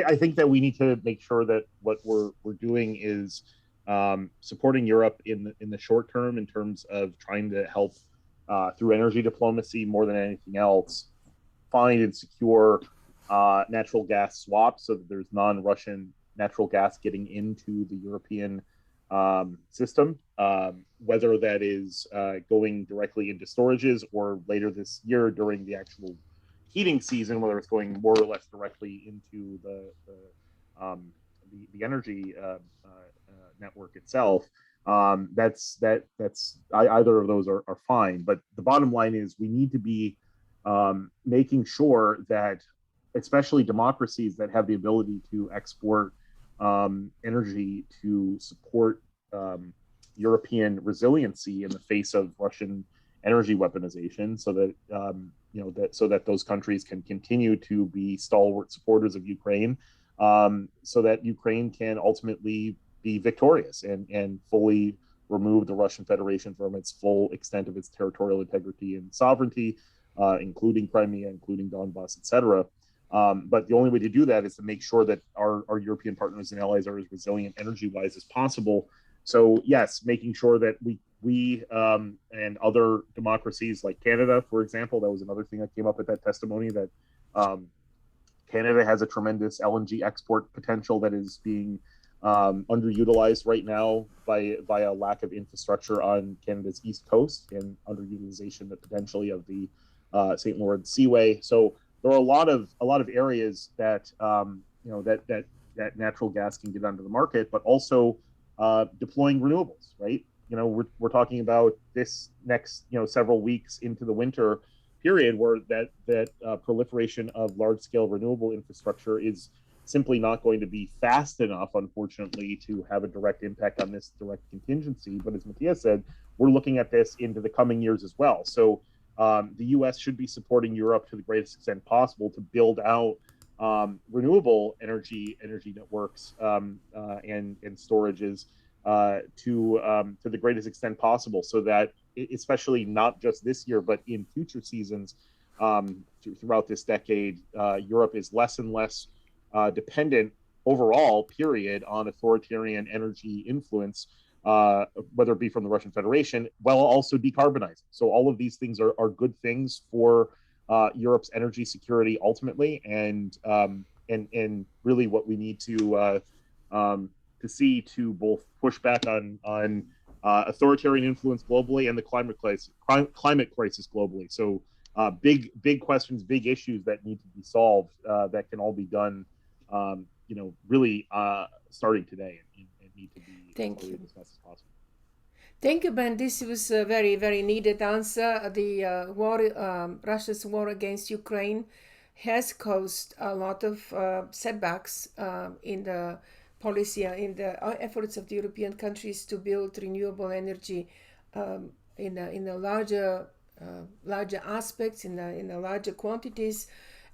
I think that we need to make sure that what we're doing is supporting Europe in the short term in terms of trying to help through energy diplomacy more than anything else, find and secure natural gas swaps so that there's non-Russian natural gas getting into the European system, whether that is going directly into storages or later this year during the actual heating season, whether it's going more or less directly into the energy network itself. Either of those are fine, but the bottom line is we need to be making sure that especially democracies that have the ability to export energy to support European resiliency in the face of Russian energy weaponization, so that so that those countries can continue to be stalwart supporters of Ukraine, so that Ukraine can ultimately be victorious and fully remove the Russian Federation from its full extent of its territorial integrity and sovereignty, including Crimea, including Donbass, etc. But the only way to do that is to make sure that our European partners and allies are as resilient energy-wise as possible. So yes, making sure that we and other democracies like Canada, for example, that was another thing that came up at that testimony, that Canada has a tremendous LNG export potential that is being underutilized right now by a lack of infrastructure on Canada's east coast and underutilization potentially of the St. Lawrence Seaway. So there are a lot of areas that that natural gas can get onto the market, but also deploying renewables, right? We're talking about this next several weeks into the winter period where that proliferation of large scale renewable infrastructure is simply not going to be fast enough, unfortunately, to have a direct impact on this direct contingency. But as Mateusz said, we're looking at this into the coming years as well. So the U.S. should be supporting Europe to the greatest extent possible to build out renewable energy networks and storages to the greatest extent possible, so that especially not just this year, but in future seasons throughout this decade, Europe is less and less dependent overall, period, on authoritarian energy influence, whether it be from the Russian Federation, while also decarbonizing. So all of these things are good things for Europe's energy security ultimately, and really what we need to see to both push back on authoritarian influence globally and the climate crisis globally. So big questions, big issues that need to be solved that can all be done, really starting today and need to be Thank as fast as possible. Thank you, Ben. This was a very, very needed answer. The Russia's war against Ukraine has caused a lot of setbacks in the policy, in the efforts of the European countries to build renewable energy in a larger aspects, in a larger quantities.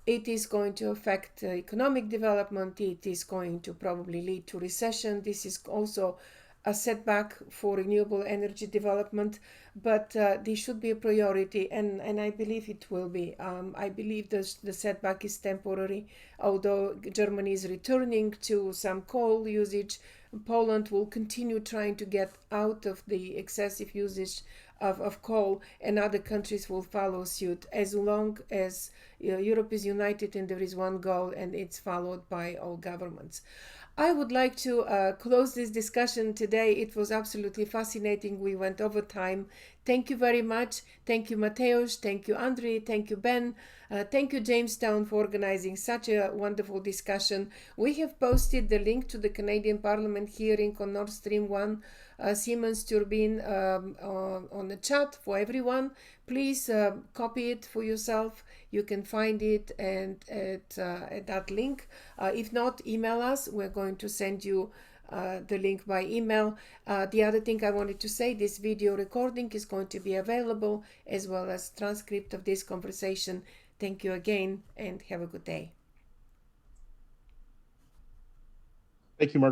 It is going to affect economic development. It is going to probably lead to recession. This is also a setback for renewable energy development, but this should be a priority, and I believe it will be. I believe the setback is temporary, although Germany is returning to some coal usage. Poland will continue trying to get out of the excessive usage of coal, and other countries will follow suit as long as Europe is united and there is one goal and it's followed by all governments. I would like to close this discussion today. It was absolutely fascinating. We went over time. Thank you very much. Thank you, Mateusz. Thank you, Andrii. Thank you, Ben. Thank you, Jamestown, for organizing such a wonderful discussion. We have posted the link to the Canadian Parliament hearing on Nord Stream 1 Siemens turbine on the chat for everyone. Please copy it for yourself. You can find it at that link. If not, email us. We're going to send you the link by email. The other thing I wanted to say, this video recording is going to be available as well as transcript of this conversation. Thank you again and have a good day. Thank you, Margarita.